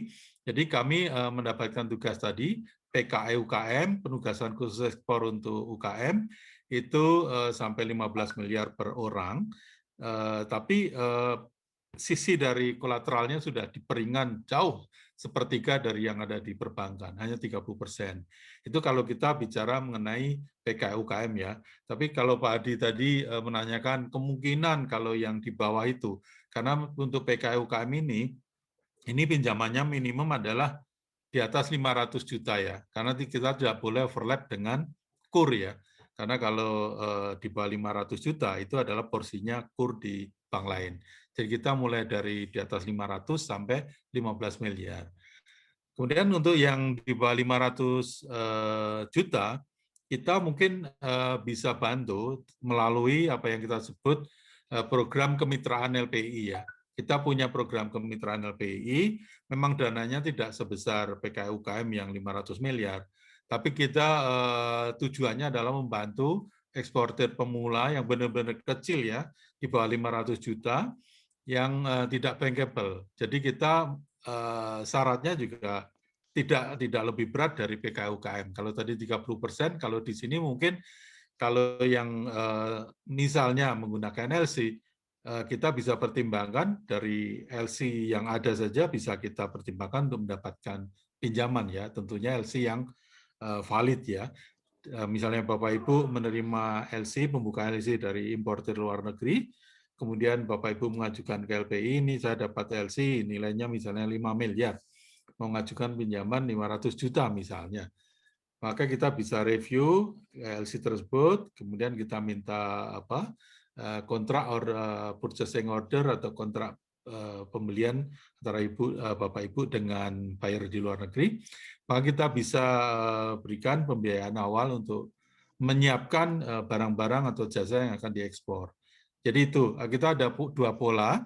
Jadi kami mendapatkan tugas tadi, PKE UKM, penugasan khusus ekspor untuk UKM, itu sampai 15 miliar per orang. Tapi sisi dari kolateralnya sudah diperingan jauh sepertiga dari yang ada di perbankan, hanya 30%. Itu kalau kita bicara mengenai PKE UKM ya. Tapi kalau Pak Adi tadi menanyakan kemungkinan kalau yang di bawah itu, karena untuk PKE UKM ini pinjamannya minimum adalah di atas 500 juta ya, karena kita tidak boleh overlap dengan KUR ya. Karena kalau di bawah 500 juta itu adalah porsinya KUR di bank lain. Jadi kita mulai dari di atas 500 sampai 15 miliar. Kemudian untuk yang di bawah 500 juta, kita mungkin bisa bantu melalui apa yang kita sebut program kemitraan LPI ya. Kita punya program kemitraan LPI, memang dananya tidak sebesar PKE UKM yang 500 miliar, tapi kita tujuannya adalah membantu eksportir pemula yang benar-benar kecil ya, di bawah 500 juta, yang tidak bankable. Jadi kita syaratnya juga tidak lebih berat dari PKE UKM. Kalau tadi 30%, kalau di sini mungkin kalau yang misalnya menggunakan LC, kita bisa pertimbangkan dari LC yang ada saja bisa kita pertimbangkan untuk mendapatkan pinjaman ya, tentunya LC yang valid ya. Misalnya Bapak Ibu menerima LC, pembukaan LC dari importer luar negeri, kemudian Bapak Ibu mengajukan ke LPI, ini saya dapat LC nilainya misalnya 5 miliar, mau mengajukan pinjaman 500 juta misalnya. Maka kita bisa review LC tersebut, kemudian kita minta kontrak purchasing order atau kontrak pembelian antara Bapak Ibu dengan buyer di luar negeri, maka kita bisa berikan pembiayaan awal untuk menyiapkan barang-barang atau jasa yang akan diekspor. Jadi itu, kita ada dua pola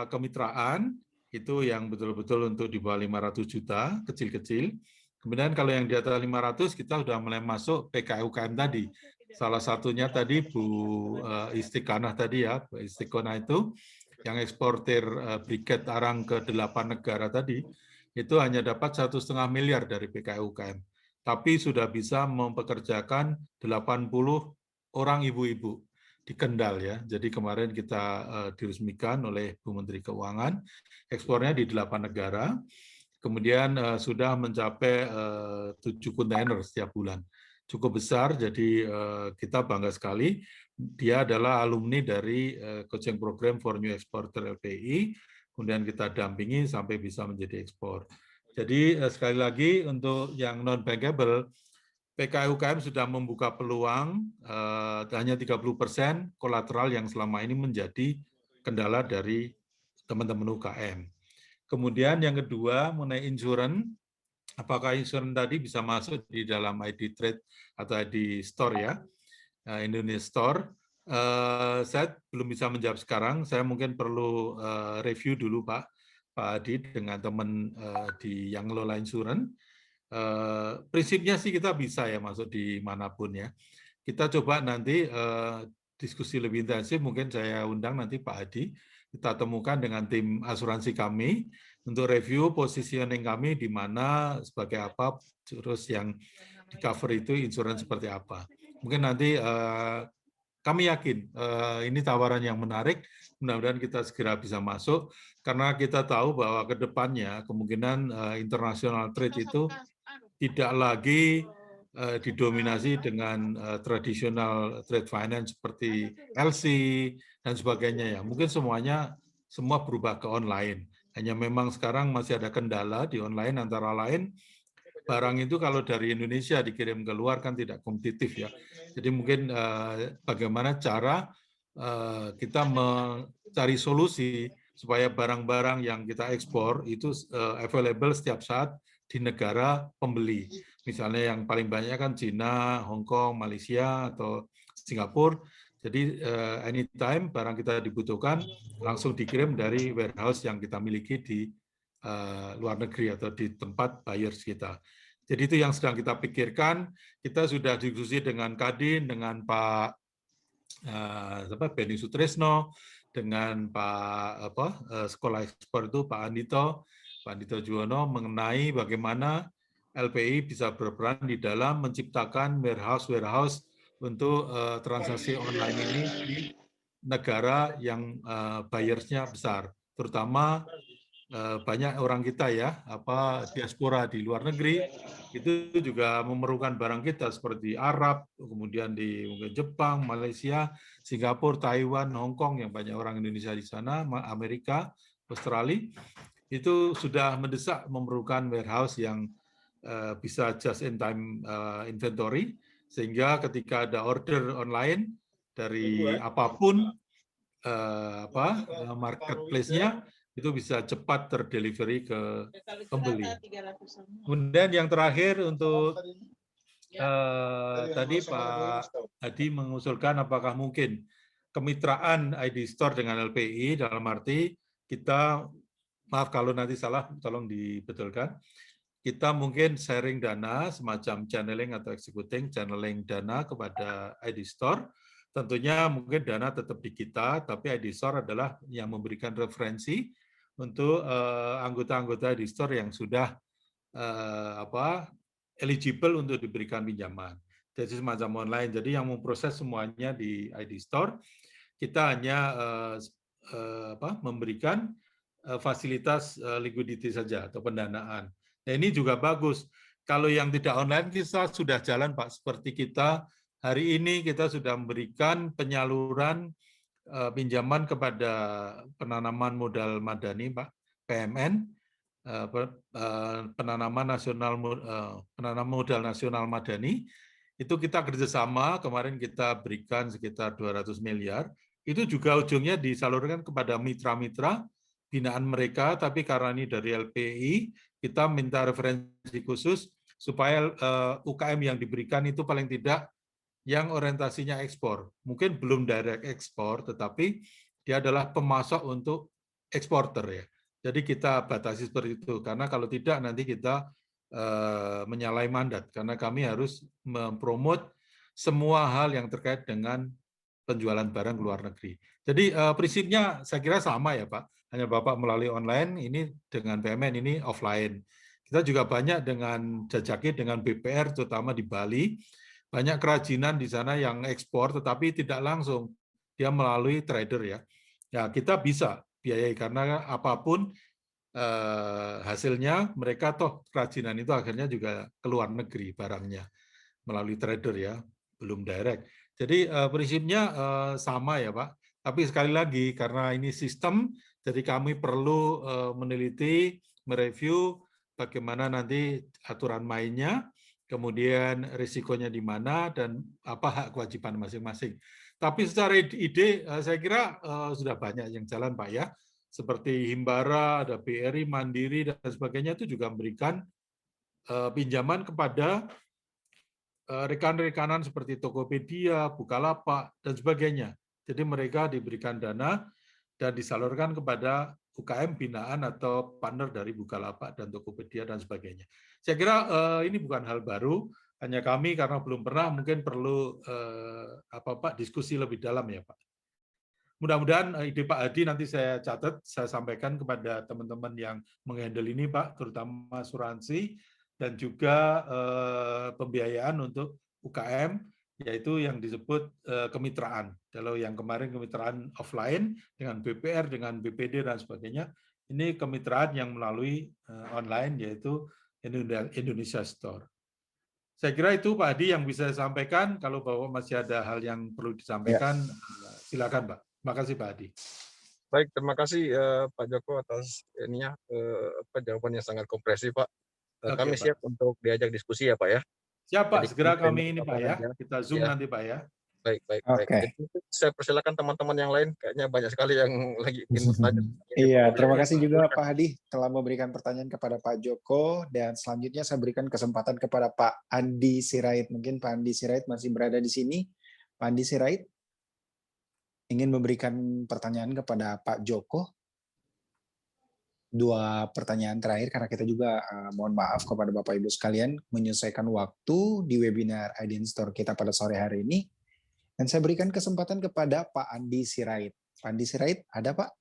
kemitraan, itu yang betul-betul untuk di bawah 500 juta, kecil-kecil. Kemudian kalau yang di atas 500, kita sudah mulai masuk PKE UKM tadi. Salah satunya tadi Bu Istiqanah tadi ya, Bu Istiqanah itu, yang eksportir briket arang ke 8 negara tadi, itu hanya dapat 1,5 miliar dari PKE UKM. Tapi sudah bisa mempekerjakan 80 orang ibu-ibu di Kendal ya. Jadi kemarin kita diresmikan oleh Bu Menteri Keuangan, ekspornya di 8 negara, kemudian sudah mencapai 7 kontainer setiap bulan. Cukup besar, jadi kita bangga sekali. Dia adalah alumni dari coaching program for new exporter LPI, kemudian kita dampingi sampai bisa menjadi ekspor. Jadi sekali lagi untuk yang non bankable, PKE UKM sudah membuka peluang hanya 30% kolateral yang selama ini menjadi kendala dari teman-teman UKM. Kemudian yang kedua mengenai insurance, apakah insurance tadi bisa masuk di dalam ID Trade atau ID Store ya, Indonesia Store? Saya belum bisa menjawab sekarang, saya mungkin perlu review dulu Pak Adi dengan teman di yang ngelola insurance. Prinsipnya sih kita bisa ya masuk di manapun ya. Kita coba nanti diskusi lebih intensif, mungkin saya undang nanti Pak Adi, kita temukan dengan tim asuransi kami untuk review positioning kami di mana sebagai apa, terus yang di cover itu insurance seperti apa. Mungkin nanti kami yakin ini tawaran yang menarik, mudah-mudahan kita segera bisa masuk, karena kita tahu bahwa ke depannya kemungkinan international trade itu tidak lagi didominasi dengan tradisional trade finance seperti LC dan sebagainya ya. Mungkin semua berubah ke online. Hanya memang sekarang masih ada kendala di online, antara lain barang itu kalau dari Indonesia dikirim ke luar kan tidak kompetitif ya. Jadi mungkin bagaimana cara kita mencari solusi supaya barang-barang yang kita ekspor itu available setiap saat di negara pembeli. Misalnya yang paling banyak kan Cina, Hong Kong, Malaysia, atau Singapura. Jadi anytime barang kita dibutuhkan langsung dikirim dari warehouse yang kita miliki di luar negeri atau di tempat buyers kita. Jadi itu yang sedang kita pikirkan. Kita sudah diskusi dengan Kadin, dengan Pak Beni Sutrisno, dengan Pak Sekolah Ekspor itu Pak Andito Juwono mengenai bagaimana LPI bisa berperan di dalam menciptakan warehouse untuk transaksi online ini di negara yang buyersnya besar, terutama banyak orang kita ya, diaspora di luar negeri itu juga memerlukan barang kita seperti Arab, kemudian di mungkin Jepang, Malaysia, Singapura, Taiwan, Hong Kong yang banyak orang Indonesia di sana, Amerika, Australia, itu sudah mendesak memerlukan warehouse yang bisa just in time inventory, sehingga ketika ada order online dari apapun marketplace-nya itu bisa cepat terdelivery ke pembeli. Kemudian yang terakhir untuk tadi Pak Hadi mengusulkan apakah mungkin kemitraan ID Store dengan LPI, dalam arti kita, maaf kalau nanti salah, tolong dibetulkan, kita mungkin sharing dana semacam channeling atau executing channeling dana kepada ID Store. Tentunya mungkin dana tetap di kita, tapi ID Store adalah yang memberikan referensi untuk anggota-anggota ID Store yang sudah eligible untuk diberikan pinjaman. Jadi semacam online. Jadi yang memproses semuanya di ID Store, kita hanya memberikan fasilitas liquidity saja atau pendanaan. Nah, ini juga bagus. Kalau yang tidak online kita sudah jalan, Pak. Seperti kita hari ini kita sudah memberikan penyaluran pinjaman kepada penanaman modal madani, Pak, PMN, penanaman modal nasional madani. Itu kita kerjasama, kemarin kita berikan sekitar 200 miliar. Itu juga ujungnya disalurkan kepada mitra-mitra binaan mereka, tapi karena ini dari LPI, kita minta referensi khusus supaya UKM yang diberikan itu paling tidak yang orientasinya ekspor. Mungkin belum direct ekspor, tetapi dia adalah pemasok untuk eksporter ya. Jadi kita batasi seperti itu, karena kalau tidak nanti kita menyalahi mandat, karena kami harus mempromot semua hal yang terkait dengan penjualan barang ke luar negeri. Jadi prinsipnya saya kira sama ya Pak, hanya Bapak melalui online, ini dengan PMN ini offline. Kita juga banyak dengan jajaki dengan BPR, terutama di Bali, banyak kerajinan di sana yang ekspor, tetapi tidak langsung, dia melalui trader ya. Ya kita bisa biayai, karena apapun hasilnya, mereka toh kerajinan itu akhirnya juga ke luar negeri barangnya, melalui trader ya, belum direct. Jadi prinsipnya sama ya Pak, tapi sekali lagi karena ini sistem, jadi kami perlu meneliti, mereview bagaimana nanti aturan mainnya, kemudian risikonya di mana, dan apa hak kewajiban masing-masing. Tapi secara ide, saya kira sudah banyak yang jalan Pak ya, seperti Himbara, ada BRI, Mandiri, dan sebagainya itu juga memberikan pinjaman kepada rekan-rekanan seperti Tokopedia, Bukalapak, dan sebagainya. Jadi mereka diberikan dana dan disalurkan kepada UKM binaan atau partner dari Bukalapak dan Tokopedia dan sebagainya. Saya kira ini bukan hal baru, hanya kami karena belum pernah mungkin perlu diskusi lebih dalam ya Pak. Mudah-mudahan ide Pak Hadi nanti saya catat, saya sampaikan kepada teman-teman yang menghandle ini Pak, terutama asuransi dan juga pembiayaan untuk UKM, yaitu yang disebut kemitraan. Kalau yang kemarin kemitraan offline dengan BPR, dengan BPD dan sebagainya, ini kemitraan yang melalui online, yaitu Indonesia Store. Saya kira itu Pak Hadi yang bisa saya sampaikan. Kalau Bapak masih ada hal yang perlu disampaikan, silakan Pak. Terima kasih Pak Hadi. Baik, terima kasih Pak Joko atas ininya jawaban yang sangat komprehensif Pak. Kami siap untuk diajak diskusi ya Pak ya. Siap Pak, jadi, segera kami ini Pak ya. Kita Zoom nanti Pak ya. Baik. Oke. Jadi mungkin saya persilakan teman-teman yang lain, kayaknya banyak sekali yang lagi ingin bertanya. Iya, terima kasih juga Pak Hadi telah memberikan pertanyaan kepada Pak Joko, dan selanjutnya saya berikan kesempatan kepada Pak Andi Sirait. Mungkin Pak Andi Sirait masih berada di sini. Pak Andi Sirait ingin memberikan pertanyaan kepada Pak Joko. 2 pertanyaan terakhir, karena kita juga mohon maaf kepada Bapak Ibu sekalian menyesuaikan waktu di webinar IDN Store kita pada sore hari ini. Dan saya berikan kesempatan kepada Pak Andi Sirait. Pak Andi Sirait, ada Pak?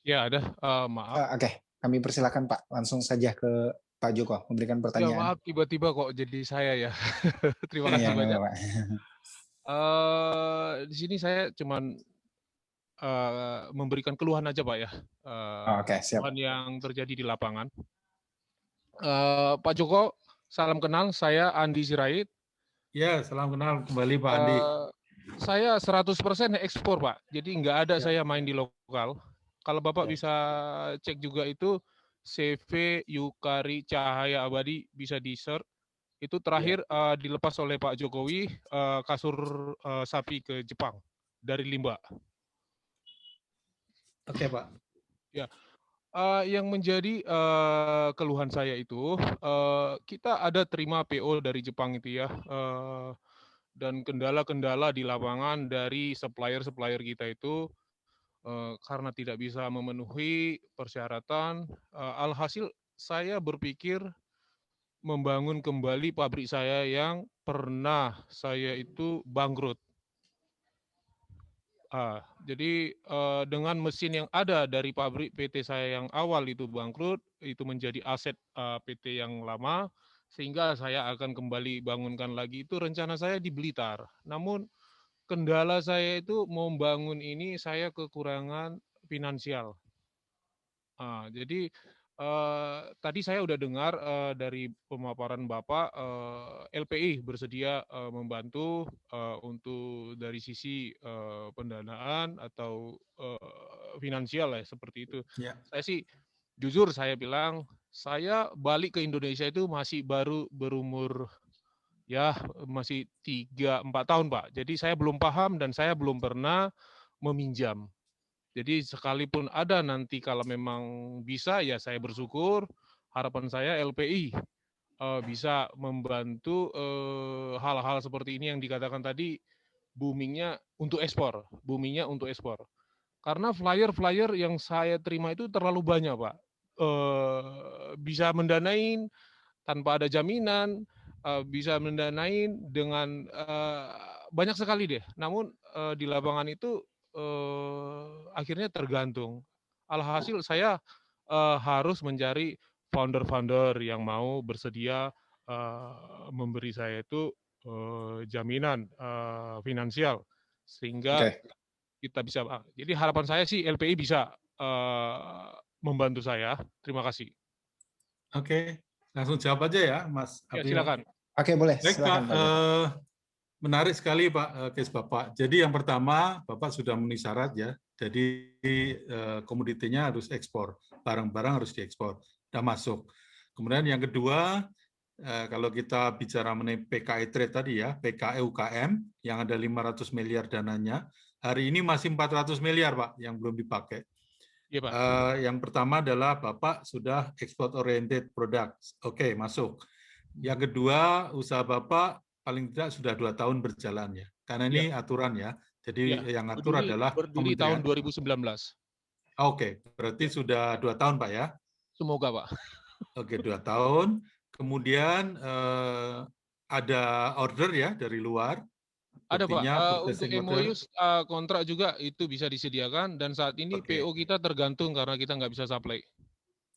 Ya, ada. Maaf. Oke, kami persilakan Pak. Langsung saja ke Pak Joko memberikan Ya, pertanyaan. maaf tiba-tiba kok jadi saya ya. Terima kasih Iya, nggak banyak. apa-apa. Di sini saya cuman memberikan keluhan aja Pak ya. Oke, siap. Keluhan yang terjadi di lapangan. Pak Joko, salam kenal. Saya Andi Sirait. Ya, salam kenal kembali Pak Andi. Saya 100% ekspor Pak. Jadi nggak ada Ya. saya main di lokal. Kalau Bapak Ya. bisa cek juga itu CV Yukari Cahaya Abadi, bisa di-search. Itu terakhir dilepas oleh Pak Jokowi kasur sapi ke Jepang dari Limba. Oke Pak. Ya, yang menjadi keluhan saya itu kita ada terima PO dari Jepang itu ya, dan kendala-kendala di lapangan dari supplier kita itu karena tidak bisa memenuhi persyaratan. Alhasil saya berpikir membangun kembali pabrik saya yang pernah saya itu bangkrut. Jadi dengan mesin yang ada dari pabrik PT saya yang awal itu bangkrut, itu menjadi aset PT yang lama, sehingga saya akan kembali bangunkan lagi. Itu rencana saya di Blitar. Namun kendala saya itu membangun ini saya kekurangan finansial. Jadi tadi saya udah dengar dari pemaparan Bapak, LPI bersedia membantu untuk dari sisi pendanaan atau finansial ya, seperti itu. Ya. Saya sih jujur saya bilang, saya balik ke Indonesia itu masih baru berumur ya masih 3-4 tahun Pak. Jadi saya belum paham dan saya belum pernah meminjam. Jadi sekalipun ada nanti kalau memang bisa ya saya bersyukur. Harapan saya LPI bisa membantu hal-hal seperti ini yang dikatakan tadi, boomingnya untuk ekspor. Karena flyer-flyer yang saya terima itu terlalu banyak Pak. Bisa mendanain tanpa ada jaminan, bisa mendanain dengan banyak sekali deh. Namun di lapangan itu akhirnya tergantung. Alhasil saya harus mencari founder-founder yang mau bersedia memberi saya itu jaminan finansial sehingga kita bisa. Jadi harapan saya sih LPI bisa membantu saya. Terima kasih. Oke, langsung jawab aja ya, Mas. Ya, silakan. Oke, boleh. Baik, Silakan, Pak. Menarik sekali Pak case Bapak. Jadi yang pertama, Bapak sudah memenuhi syarat ya. Jadi komoditinya harus ekspor, barang-barang harus diekspor, sudah masuk. Kemudian yang kedua, kalau kita bicara mengenai PKI Trade tadi ya, PKI UKM yang ada 500 miliar dananya, hari ini masih 400 miliar Pak yang belum dipakai. Ya, Pak. Yang pertama adalah Bapak sudah export oriented products, oke masuk. Yang kedua, usaha Bapak paling tidak sudah 2 tahun berjalan ya, karena ini aturan ya. Jadi yang atur adalah berdiri tahun 2019. Oke, berarti sudah 2 tahun Pak ya? Semoga Pak. Oke, 2 tahun. Kemudian ada order ya dari luar. Ada Pak, untuk MOU kontrak juga itu bisa disediakan dan saat ini PO kita tergantung karena kita nggak bisa supply.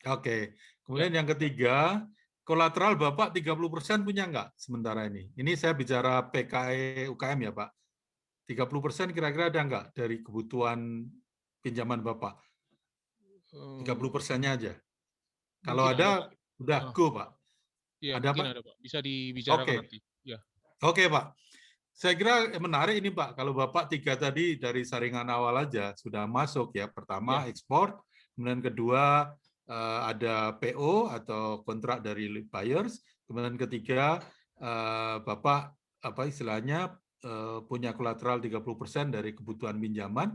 Oke, kemudian yang ketiga, kolateral Bapak 30% punya nggak sementara ini? Ini saya bicara PKI UKM ya Pak. 30% kira-kira ada nggak dari kebutuhan pinjaman Bapak? 30%-nya aja. Kalau ada, udah go Pak. Iya, ada mungkin Pak? ada Pak. Bisa dibicarakan nanti. Ya. Oke Pak. Saya kira menarik ini Pak. Kalau Bapak 3 tadi dari saringan awal aja sudah masuk ya. Pertama ekspor, kemudian kedua ada PO atau kontrak dari buyers, kemudian ketiga Bapak apa istilahnya punya kolateral 30% dari kebutuhan pinjaman,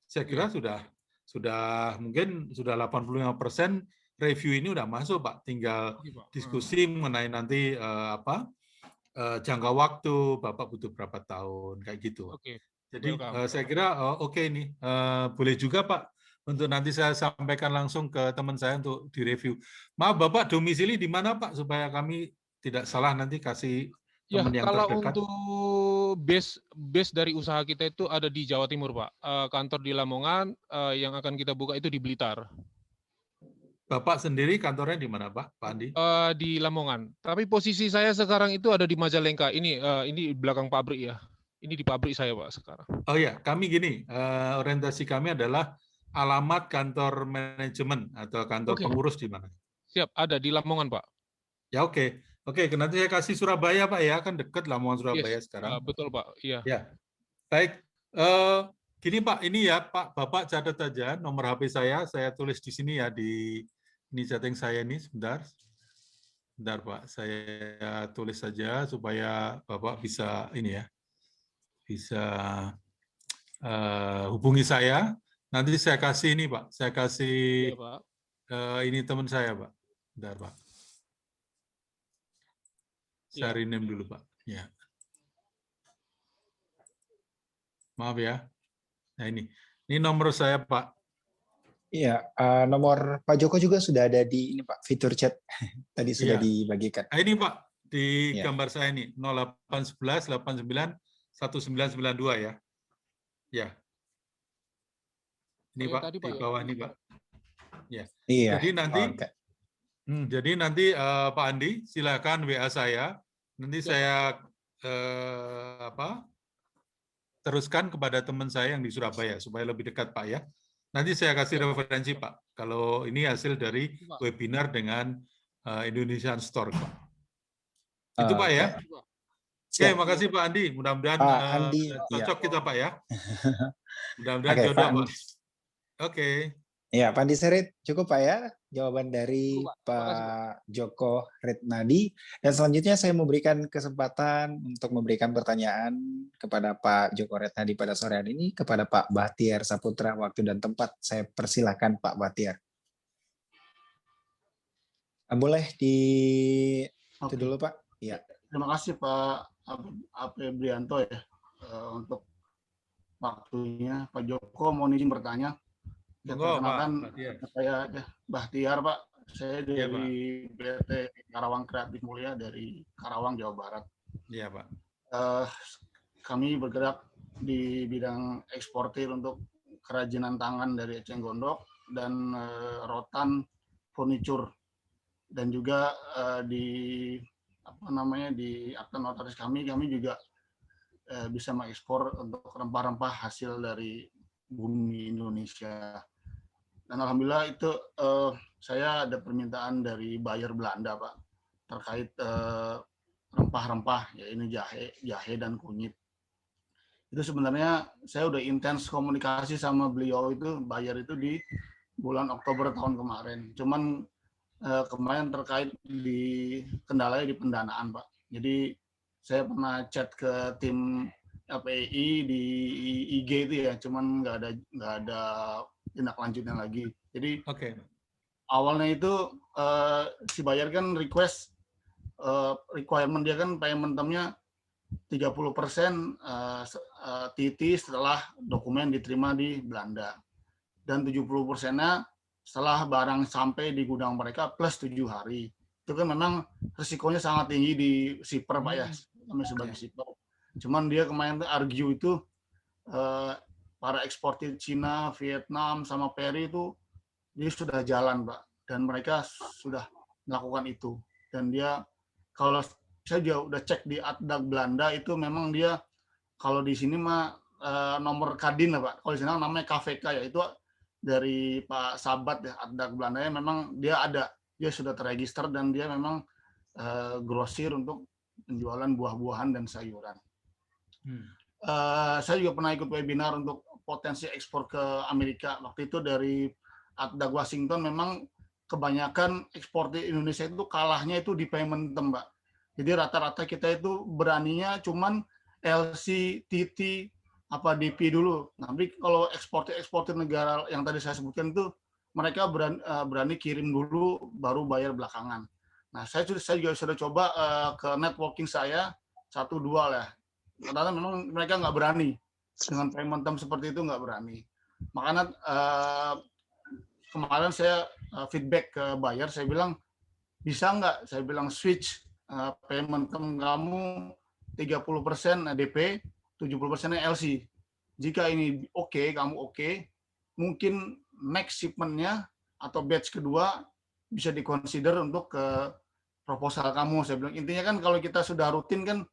saya kira sudah mungkin sudah 85% review ini udah masuk, Pak. Tinggal diskusi mengenai nanti jangka waktu, Bapak butuh berapa tahun, kayak gitu. Jadi saya kira oke ini boleh juga, Pak, untuk nanti saya sampaikan langsung ke teman saya untuk direview. Maaf, Bapak domisili di mana, Pak, supaya kami tidak salah nanti kasih teman yang kalau terdekat. untuk base dari usaha kita itu ada di Jawa Timur, Pak. Kantor di Lamongan, yang akan kita buka itu di Blitar. Bapak sendiri kantornya di mana, Pak Andi? Di Lamongan. Tapi posisi saya sekarang itu ada di Majalengka. Ini belakang pabrik ya. Ini di pabrik saya, Pak, sekarang. Oh ya, kami gini, orientasi kami adalah alamat kantor manajemen atau kantor pengurus di mana? Siap, ada di Lamongan, Pak. Ya, oke. Oke, nanti saya kasih Surabaya, Pak, ya, kan dekat Lamongan Surabaya sekarang. Betul, Pak. Iya. Ya, baik. Gini, Pak, ini ya, Pak, Bapak catat aja nomor HP saya tulis di sini ya, di ini chatting saya ini, sebentar, Pak, saya tulis saja supaya Bapak bisa ini ya, bisa hubungi saya. Nanti saya kasih ini, Pak, saya kasih ini teman saya, Pak. Bentar, Pak. Saya rename dulu, Pak. Ya. Maaf ya. Nah ini nomor saya, Pak. Iya, nomor Pak Joko juga sudah ada di ini, Pak, fitur chat. Tadi sudah dibagikan. Nah, ini, Pak, di gambar saya ini 0811 89 1992 ya. Ya. Ini, Pak, di bawah ini, Pak. Ya. Iya. Jadi nanti Pak Andi silakan WA saya. Nanti saya teruskan kepada teman saya yang di Surabaya supaya lebih dekat, Pak, ya. Nanti saya kasih referensi, Pak, kalau ini hasil dari webinar dengan Indonesian Store, Pak. Itu, Pak, ya. Oke, makasih, Pak Andi. Mudah-mudahan cocok kita, Pak, ya. Mudah-mudahan jodoh, Pak. Oke. Ya, Pak Andi Serit, cukup, Pak, ya, jawaban dari Pak Joko Retnadi. Dan selanjutnya saya memberikan kesempatan untuk memberikan pertanyaan kepada Pak Joko Retnadi pada sore hari ini, kepada Pak Bahtiar Saputra. Waktu dan tempat saya persilahkan, Pak Bahtiar. Boleh itu dulu, Pak. Ya. Terima kasih, Pak Aprianto, ya, untuk waktunya. Pak Joko, mohon izin bertanya. Perkenalkan, saya Bahtiar, Pak. Saya dari PT Karawang Kreatif Mulia dari Karawang, Jawa Barat. Iya, Pak. Kami bergerak di bidang eksportir untuk kerajinan tangan dari eceng gondok dan rotan furniture. Dan juga di akta notaris kami juga bisa mengekspor untuk rempah-rempah hasil dari bumi Indonesia. Dan alhamdulillah itu saya ada permintaan dari buyer Belanda, Pak, terkait rempah-rempah, ya ini jahe dan kunyit. Itu sebenarnya saya udah intens komunikasi sama beliau itu, buyer itu di bulan Oktober tahun kemarin. Cuman kemarin terkait kendalanya di pendanaan, Pak. Jadi saya pernah chat ke tim LPI di IG itu ya, cuman nggak ada tindak lanjutnya lagi. Jadi awalnya itu si buyer kan requirement dia kan payment term-nya 30% TT setelah dokumen diterima di Belanda, dan 70%-nya setelah barang sampai di gudang mereka plus 7 hari. Itu kan memang risikonya sangat tinggi di shipper, Pak, ya, kami sebagai shipper. Cuman dia kemarin argue itu para eksportir Cina, Vietnam, sama Peri itu dia sudah jalan, Pak, dan mereka sudah melakukan itu. Dan dia, kalau saya juga udah cek di Atdag Belanda itu memang dia, kalau di sini mah nomor Kadin lah, Pak. Kalau di sana namanya KVK, ya itu dari Pak Sabat ya, Atdag Belanda, ya memang dia sudah terregister dan dia memang grosir untuk penjualan buah-buahan dan sayuran. Saya juga pernah ikut webinar untuk potensi ekspor ke Amerika. Waktu itu dari Atdag Washington, memang kebanyakan ekspor di Indonesia itu kalahnya itu di payment term, Pak. Jadi rata-rata kita itu beraninya cuman LC, TT, apa DP dulu. Nanti kalau eksportir negara yang tadi saya sebutkan itu mereka berani kirim dulu baru bayar belakangan. Nah, saya juga sudah coba ke networking saya 1-2 lah. Karena memang mereka nggak berani dengan payment term seperti itu, nggak berani. Makanya kemarin saya feedback ke buyer, saya bilang bisa nggak? Saya bilang switch payment term kamu 30% DP, 70% LC. Jika ini oke, kamu oke, mungkin next shipment-nya atau batch kedua bisa dikonsider untuk ke proposal kamu. Saya bilang intinya kan kalau kita sudah rutin kan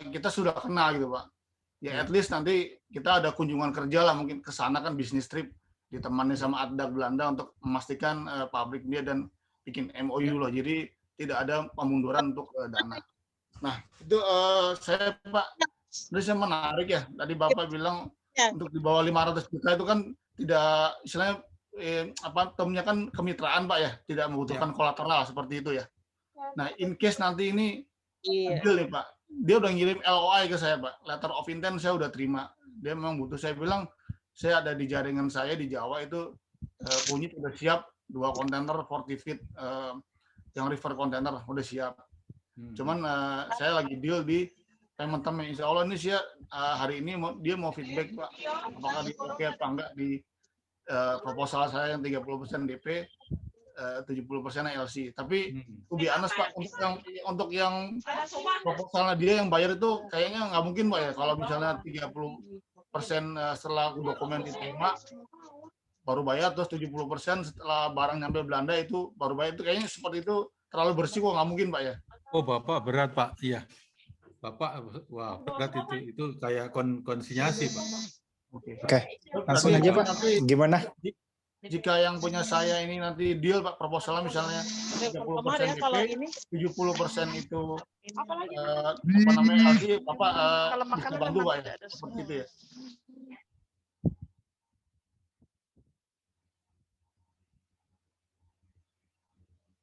kita sudah kenal gitu Pak. Ya at least nanti kita ada kunjungan kerja lah, mungkin ke sana kan bisnis trip ditemani sama Addak Belanda untuk memastikan pabrik dia dan bikin MOU loh. Jadi tidak ada pemunduran untuk dana. Nah, itu saya Pak, ini saya menarik ya. Tadi Bapak bilang untuk di bawah 500 juta itu kan tidak istilahnya termnya kan kemitraan Pak ya, tidak membutuhkan kolateral seperti itu ya. Nah, in case nanti ini deal nih Pak, dia udah ngirim LOI ke saya Pak, letter of intent saya udah terima. Dia memang butuh, saya bilang saya ada di jaringan saya di Jawa itu bunyi udah siap 2 kontainer 40 feet yang river kontainer udah siap. Cuman saya lagi deal di payment term, insya Allah ini sih hari ini dia mau feedback Pak, apakah di oke apa enggak di proposal saya yang 30% DP, 70% LC. Tapi to be honest Pak, untuk yang proposalnya dia yang bayar itu kayaknya nggak mungkin Pak ya, kalau misalnya 30% setelah dokumen diterima baru bayar, terus 70% setelah barang nyampe Belanda itu baru bayar, itu kayaknya seperti itu terlalu bersih kok, nggak mungkin Pak ya. Oh Bapak berat Pak, iya. Bapak, wah berat itu kayak konsinyasi Pak. Oke, langsung aja Pak. Gimana? Jika yang punya saya ini nanti deal Pak, proposalnya misalnya 30% DP, 70% itu apa namanya lagi Bapak bisa bantu Pak ya, seperti itu ya.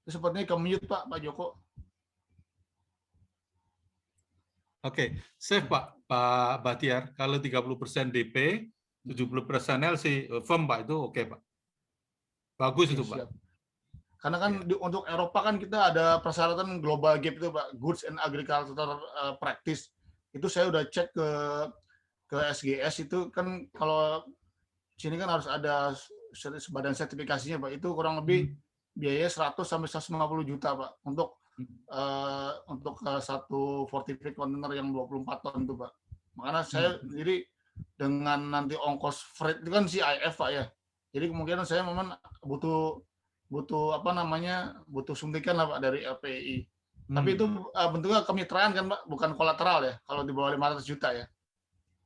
Itu sepertinya ke-mute Pak Joko. Oke, safe Pak Bahtiar, kalau 30% DP, 70% LC, firm Pak, itu oke Pak. Bagus itu Pak. Karena kan untuk Eropa kan kita ada persyaratan global gap itu Pak, Goods and Agricultural Practice. Itu saya udah cek ke SGS, itu kan kalau sini kan harus ada badan sertifikasinya Pak, itu kurang lebih biaya 100 sampai 150 juta Pak untuk satu 40 feet container yang 24 ton itu Pak. Makanya saya sendiri dengan nanti ongkos freight itu kan CIF Pak ya. Jadi kemungkinan saya memang butuh apa namanya, butuh suntikan lah Pak dari LPI. Tapi itu bentuknya kemitraan kan Pak, bukan kolateral ya kalau di bawah 500 juta ya.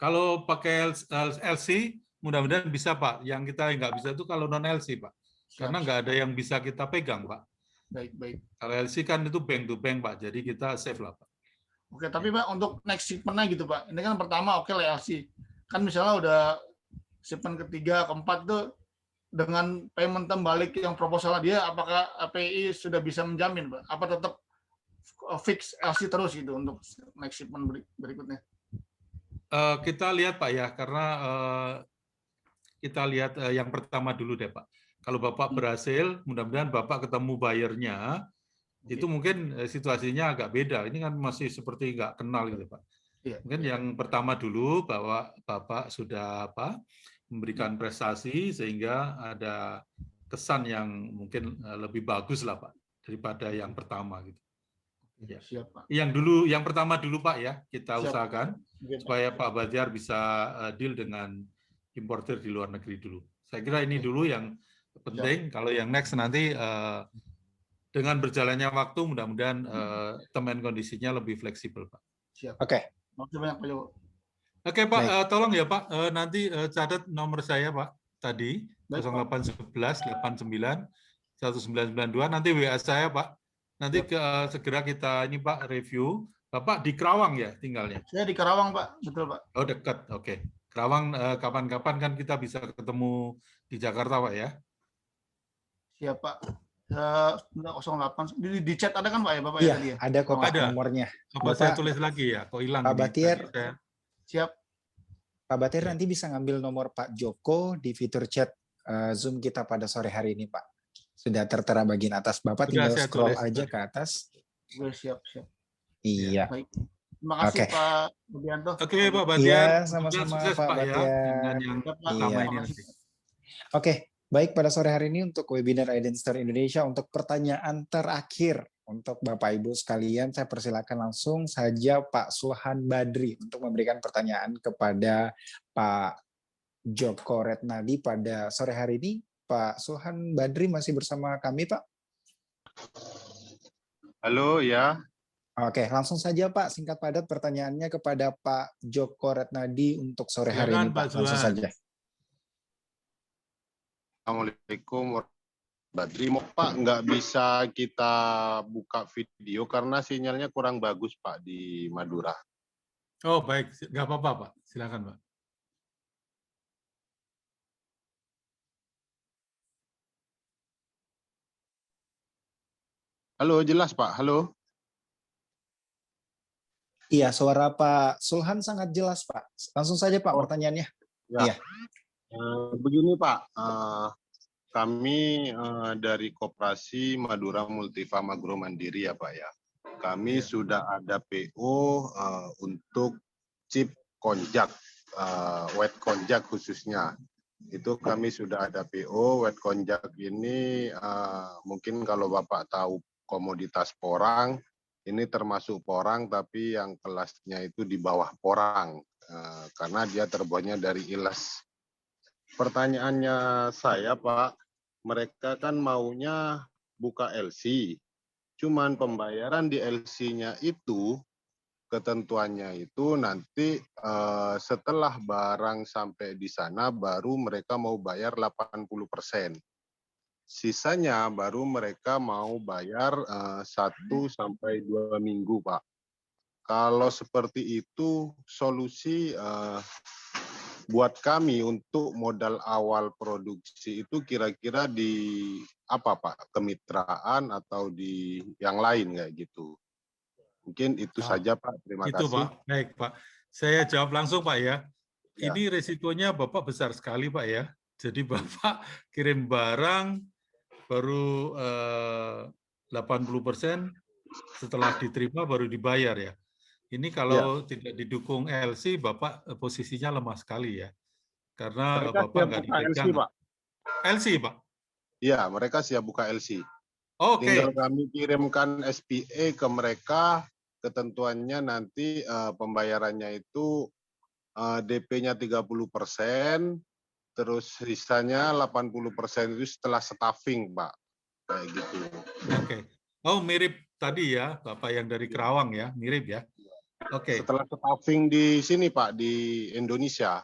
Kalau pakai LC mudah-mudahan bisa Pak. Yang kita nggak bisa itu kalau non LC Pak. Karena nggak ada yang bisa kita pegang Pak. Baik. Kalau LC kan itu bank to bank Pak, jadi kita safe lah Pak. Oke, tapi Pak untuk next shipment-nya gitu Pak, ini kan pertama oke lah LC. Kan misalnya udah shipment ketiga, keempat itu dengan payment term balik yang proposalnya dia, apakah API sudah bisa menjamin Pak? Apa tetap fix LC terus gitu untuk next shipment berikutnya? Kita lihat Pak ya, karena kita lihat yang pertama dulu deh Pak. Kalau Bapak berhasil, mudah-mudahan Bapak ketemu buyer-nya, itu mungkin situasinya agak beda. Ini kan masih seperti nggak kenal gitu Pak. Mungkin yang pertama dulu bahwa Bapak sudah memberikan prestasi sehingga ada kesan yang mungkin lebih bagus lah Pak daripada yang pertama gitu. Ya. Siap, Pak. Yang pertama dulu Pak ya, kita usahakan supaya Pak Bahtiar bisa deal dengan importer di luar negeri dulu. Saya kira ini dulu yang penting. Kalau yang next nanti dengan berjalannya waktu mudah-mudahan term and kondisinya lebih fleksibel Pak. Siap. Oke. Makasih banyak Pak Joko. Oke Pak, tolong ya Pak, nanti catat nomor saya Pak tadi 0811 89 1992, nanti WA saya Pak. Nanti segera kita ini Pak review. Bapak di Kerawang ya tinggalnya? Saya di Kerawang Pak, betul Pak. Oh dekat, oke. Kerawang kapan-kapan kan kita bisa ketemu di Jakarta Pak ya? Siap Pak. 08 di chat ada kan Pak ya Bapak Iya, ya tadi ya? ada kok Pak Ada. nomornya. Apa saya tulis lagi ya? Kok hilang Pak ini? Batiar, Tadi saya- Siap. Pak Batiar Ya. nanti bisa ngambil nomor Pak Joko di fitur chat Zoom kita pada sore hari ini, Pak. Sudah tertera bagian atas. Bapak Sudah tinggal saya scroll tulis aja tadi. ke atas. Oke, siap. Iya. Baik. Terima kasih Oke. Pak Budianto. Oke, Pak Iya, Batiar. sama-sama Sukses, Pak Pak ya, Batiar. dengan yang Siap, Pak. pertama Iya. ini Terima kasih. nanti. Oke, baik pada sore hari ini untuk webinar Identistar Indonesia untuk pertanyaan terakhir untuk Bapak Ibu sekalian, saya persilakan langsung saja Pak Sulhan Badri untuk memberikan pertanyaan kepada Pak Joko Retnadi pada sore hari ini. Pak Sulhan Badri masih bersama kami, Pak? Halo, ya. Oke, langsung saja Pak, singkat padat pertanyaannya kepada Pak Joko Retnadi untuk sore hari Silakan, ini, Pak. Pak Langsung Sulhan. saja. Assalamualaikum Badri. Pak, nggak bisa kita buka video karena sinyalnya kurang bagus, Pak, di Madura. Oh, baik. Nggak apa-apa, Pak. Silakan, Pak. Halo, jelas, Pak. Halo. Iya, suara Pak Sulhan sangat jelas, Pak. Langsung saja, Pak, pertanyaannya. Ya. Iya. Begini, Pak. Kami dari Koperasi Madura Multifarm Agro Mandiri, ya, Pak, ya. Kami sudah ada PO untuk chip konjak, wet konjak khususnya. Itu kami sudah ada PO. Wet konjak ini mungkin kalau Bapak tahu komoditas porang, ini termasuk porang tapi yang kelasnya itu di bawah porang karena dia terbuatnya dari iles. Pertanyaannya saya, Pak, mereka kan maunya buka LC, cuman pembayaran di LC-nya itu ketentuannya itu nanti setelah barang sampai di sana baru mereka mau bayar 80%. Sisanya baru mereka mau bayar 1 sampai 2 minggu, Pak. Kalau seperti itu, solusi buat kami untuk modal awal produksi itu kira-kira di apa, Pak? Kemitraan atau di yang lain kayak gitu? Mungkin itu saja, Pak. Terima Itu, kasih. Pak. Baik, Pak. Saya jawab langsung, Pak, ya. Ya. Ini resikonya Bapak besar sekali, Pak, ya. Jadi Bapak kirim barang baru 80%, setelah diterima baru dibayar, ya. Ini kalau tidak didukung LC, Bapak posisinya lemah sekali, ya. Karena Mereka Bapak siap nggak buka LC, dipegang. Pak. LC, Pak? Iya, mereka siap buka LC. Oke. Tinggal kami kirimkan SPA ke mereka, ketentuannya nanti pembayarannya itu DP-nya 30%, terus sisanya 80% itu setelah staffing, Pak. Kayak gitu. Oke. Oh, mirip tadi ya, Bapak yang dari Kerawang ya, mirip ya. Oke. Setelah staffing di sini, Pak, di Indonesia.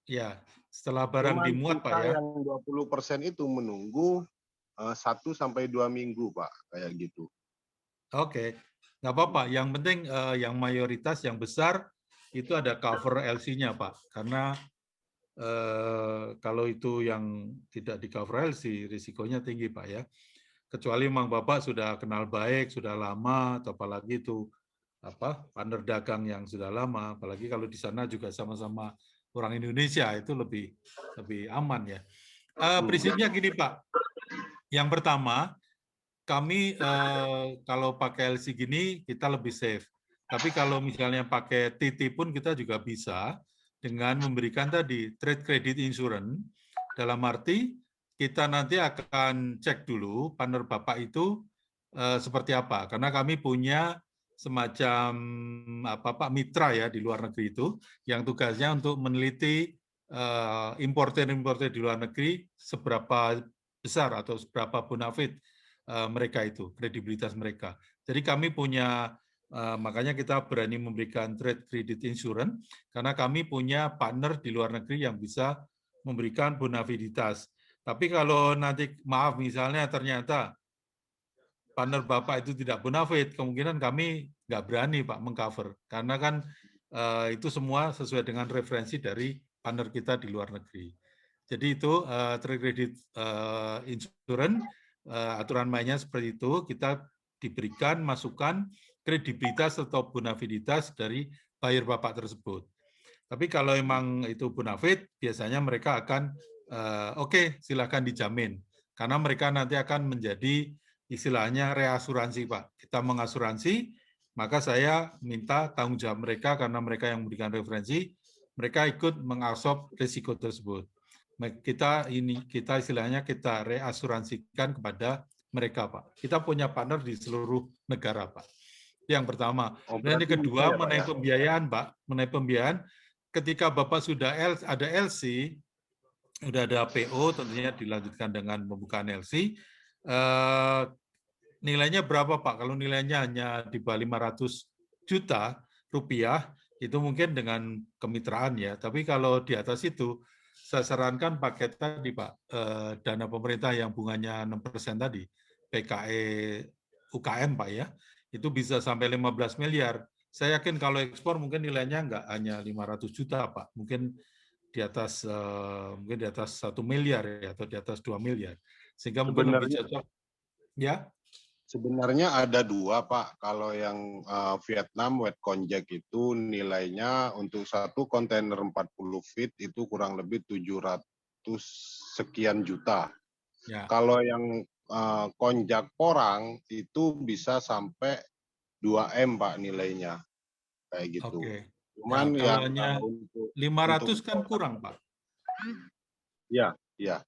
Ya, setelah barang Cuman dimuat, Pak, ya. Yang 20% itu menunggu 1 sampai 2 minggu, Pak, kayak gitu. Oke, nggak apa-apa. Yang penting yang mayoritas, yang besar itu ada cover LC-nya, Pak. Karena kalau itu yang tidak di cover LC, risikonya tinggi, Pak, ya. Kecuali memang Bapak sudah kenal baik, sudah lama, atau apalagi itu partner dagang yang sudah lama. Apalagi kalau di sana juga sama-sama orang Indonesia, itu lebih aman, ya. Prinsipnya gini, Pak. Yang pertama, kami kalau pakai LC gini kita lebih safe. Tapi kalau misalnya pakai TT pun kita juga bisa dengan memberikan tadi trade credit insurance. Dalam arti kita nanti akan cek dulu partner Bapak itu seperti apa. Karena kami punya semacam Pak mitra ya di luar negeri itu yang tugasnya untuk meneliti importer di luar negeri seberapa besar atau seberapa bonafit mereka itu, kredibilitas mereka. Jadi kami punya, makanya kita berani memberikan trade credit insurance, karena kami punya partner di luar negeri yang bisa memberikan bonafiditas. Tapi kalau nanti, maaf misalnya ternyata partner Bapak itu tidak bonafit, kemungkinan kami nggak berani Pak mengcover. Karena kan itu semua sesuai dengan referensi dari partner kita di luar negeri. Jadi itu trade credit insurance aturan mainnya seperti itu, kita diberikan masukan kredibilitas atau bonafiditas dari buyer Bapak tersebut. Tapi kalau emang itu bonafid, biasanya mereka akan oke, silakan dijamin. Karena mereka nanti akan menjadi istilahnya reasuransi, Pak. Kita mengasuransi, maka saya minta tanggung jawab mereka karena mereka yang memberikan referensi, mereka ikut mengabsorb risiko tersebut. Kita istilahnya kita reasuransikan kepada mereka, Pak. Kita punya partner di seluruh negara, Pak. Yang pertama. Dan yang kedua, mengenai pembiayaan, Pak. Mengenai pembiayaan, ketika Bapak sudah ada LC, sudah ada PO, tentunya dilanjutkan dengan pembukaan LC. Nilainya berapa, Pak? Kalau nilainya hanya di bawah 500 juta rupiah, itu mungkin dengan kemitraan ya. Tapi kalau di atas itu, saya sarankan paket tadi, Pak, dana pemerintah yang bunganya 6% tadi, PKE UKM, Pak ya, itu bisa sampai 15 miliar. Saya yakin kalau ekspor mungkin nilainya nggak hanya 500 juta, Pak, mungkin di atas 1 miliar ya, atau di atas 2 miliar. Sehingga mungkin lebih cocok. Ya. Sebenarnya ada dua, Pak. Kalau yang Vietnam wet konjak itu nilainya untuk satu kontainer 40 feet itu kurang lebih 700 sekian juta. Ya. Kalau yang konjak porang itu bisa sampai 2M, Pak, nilainya. Kayak gitu. Oke. Cuman ya, yang untuk 500 kan kurang, Pak. Ya, ya.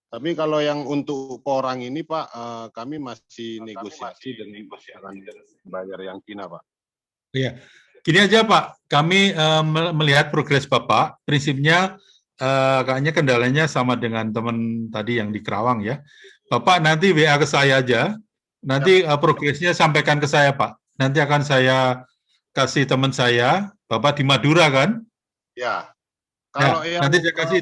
Tapi kalau yang untuk porang ini, Pak, kami masih negosiasi dengan bayar yang Cina, Pak. Iya, gini aja, Pak. Kami melihat progres Bapak. Prinsipnya kayaknya kendalanya sama dengan teman tadi yang di Kerawang ya. Bapak nanti WA ke saya aja. Nanti progresnya sampaikan ke saya, Pak. Nanti akan saya kasih teman saya. Bapak di Madura kan? Ya. Kalau yang nanti saya kasih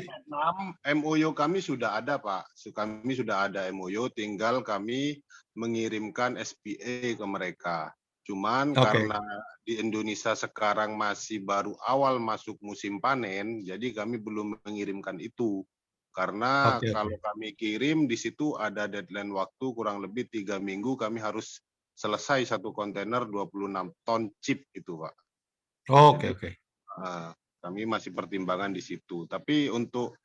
MOU kami sudah ada, Pak. Kami sudah ada MOU, tinggal kami mengirimkan SPA ke mereka. Cuman karena di Indonesia sekarang masih baru awal masuk musim panen, jadi kami belum mengirimkan itu. Karena kalau kami kirim, di situ ada deadline waktu kurang lebih 3 minggu, kami harus selesai satu kontainer 26 ton chip itu, Pak. Oke. Kami masih pertimbangan di situ. Tapi untuk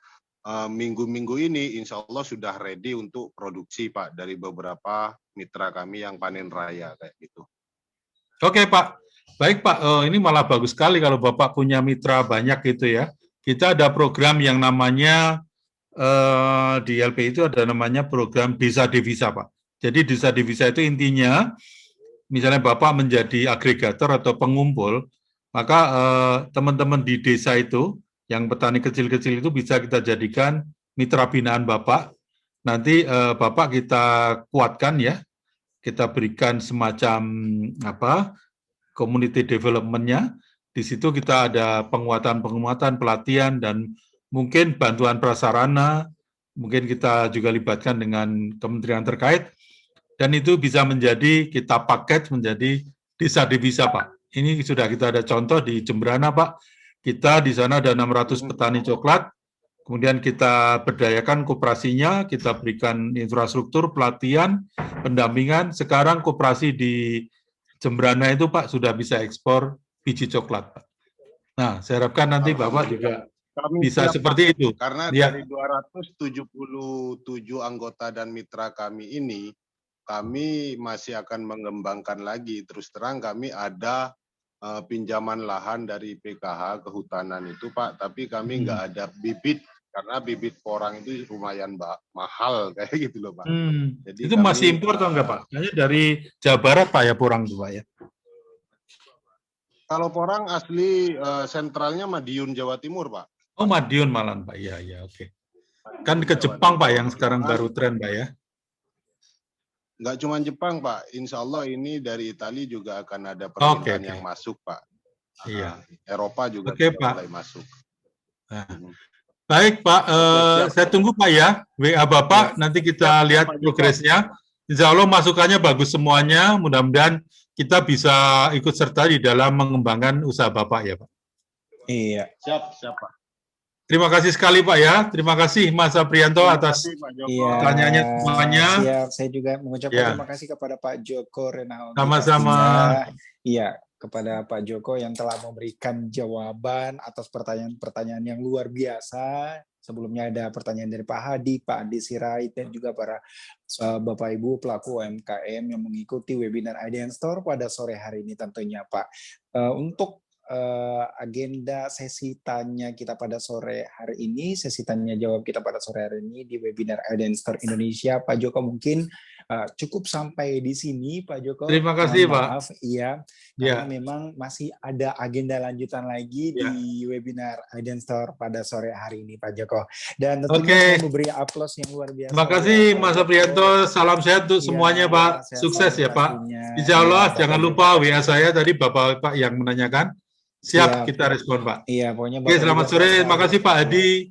minggu-minggu ini, insya Allah sudah ready untuk produksi, Pak, dari beberapa mitra kami yang panen raya kayak gitu. Oke, Pak. Baik, Pak. Ini malah bagus sekali kalau Bapak punya mitra banyak gitu ya. Kita ada program yang namanya di LP itu ada namanya program Desa Devisa, Pak. Jadi Desa Devisa itu intinya, misalnya Bapak menjadi agregator atau pengumpul, maka teman-teman di desa itu, yang petani kecil-kecil itu bisa kita jadikan mitra binaan Bapak. Nanti Bapak kita kuatkan ya, kita berikan semacam community development-nya. Di situ kita ada penguatan, pelatihan, dan mungkin bantuan prasarana, mungkin kita juga libatkan dengan kementerian terkait, dan itu bisa menjadi, kita paket menjadi Desa Devisa, Pak. Ini sudah kita ada contoh di Jemberana, Pak. Kita di sana ada 600 petani coklat, kemudian kita berdayakan koperasinya, kita berikan infrastruktur, pelatihan, pendampingan. Sekarang koperasi di Jemberana itu, Pak, sudah bisa ekspor biji coklat, Pak. Nah, saya harapkan nanti Bapak juga bisa seperti itu. Karena dari 277 anggota dan mitra kami ini, kami masih akan mengembangkan lagi. Terus terang kami ada pinjaman lahan dari PKH Kehutanan itu, Pak, tapi kami nggak ada bibit, karena bibit porang itu lumayan mahal kayak gitu loh, Pak. Jadi itu kami, masih impor atau enggak, Pak? Kayaknya dari Jawa Barat, Pak, ya, porang itu, Pak, ya? Kalau porang asli sentralnya Madiun, Jawa Timur, Pak. Oh, Madiun malah, Pak. Iya, oke. Kan ke Jepang, Pak, yang sekarang baru tren, Pak, ya? Nggak cuma Jepang, Pak. Insya Allah ini dari Italia juga akan ada permintaan yang masuk, Pak. Iya. Eropa juga Pak. mulai masuk. Nah. Baik, Pak. Saya tunggu, Pak, ya. WA Bapak, nanti kita lihat progresnya. Insya Allah masukannya bagus semuanya. Mudah-mudahan kita bisa ikut serta di dalam mengembangkan usaha Bapak, ya, Pak. Iya. Siap, Pak. Terima kasih sekali Pak ya. Terima kasih Mas Aprianto atas pertanyaannya semuanya. Siap. Saya juga mengucapkan Ya. terima kasih kepada Pak Joko Renaldi. Sama-sama. Iya, kepada Pak Joko yang telah memberikan jawaban atas pertanyaan-pertanyaan yang luar biasa. Sebelumnya ada pertanyaan dari Pak Hadi, Pak Adi Sirait, dan juga para Bapak Ibu pelaku UMKM yang mengikuti webinar IDN Store pada sore hari ini tentunya Pak. Untuk agenda sesi tanya kita pada sore hari ini, sesi tanya jawab kita pada sore hari ini di webinar IDN Store Indonesia, Pak Joko mungkin cukup sampai di sini, Pak Joko. Terima kasih, Pak. Maaf, iya, karena memang masih ada agenda lanjutan lagi di webinar IDN Store pada sore hari ini, Pak Joko. Dan tentunya saya memberi aplaus yang luar biasa. Terima kasih, Mas Aprianto. Salam sehat untuk semuanya, Pak. Sukses ya, Pak. Insya Allah, jangan lupa WA saya tadi Bapak-Bapak yang menanyakan. Siap, kita respon, Pak. Iya, pokoknya Oke, selamat sore. Terima kasih, Pak Hadi.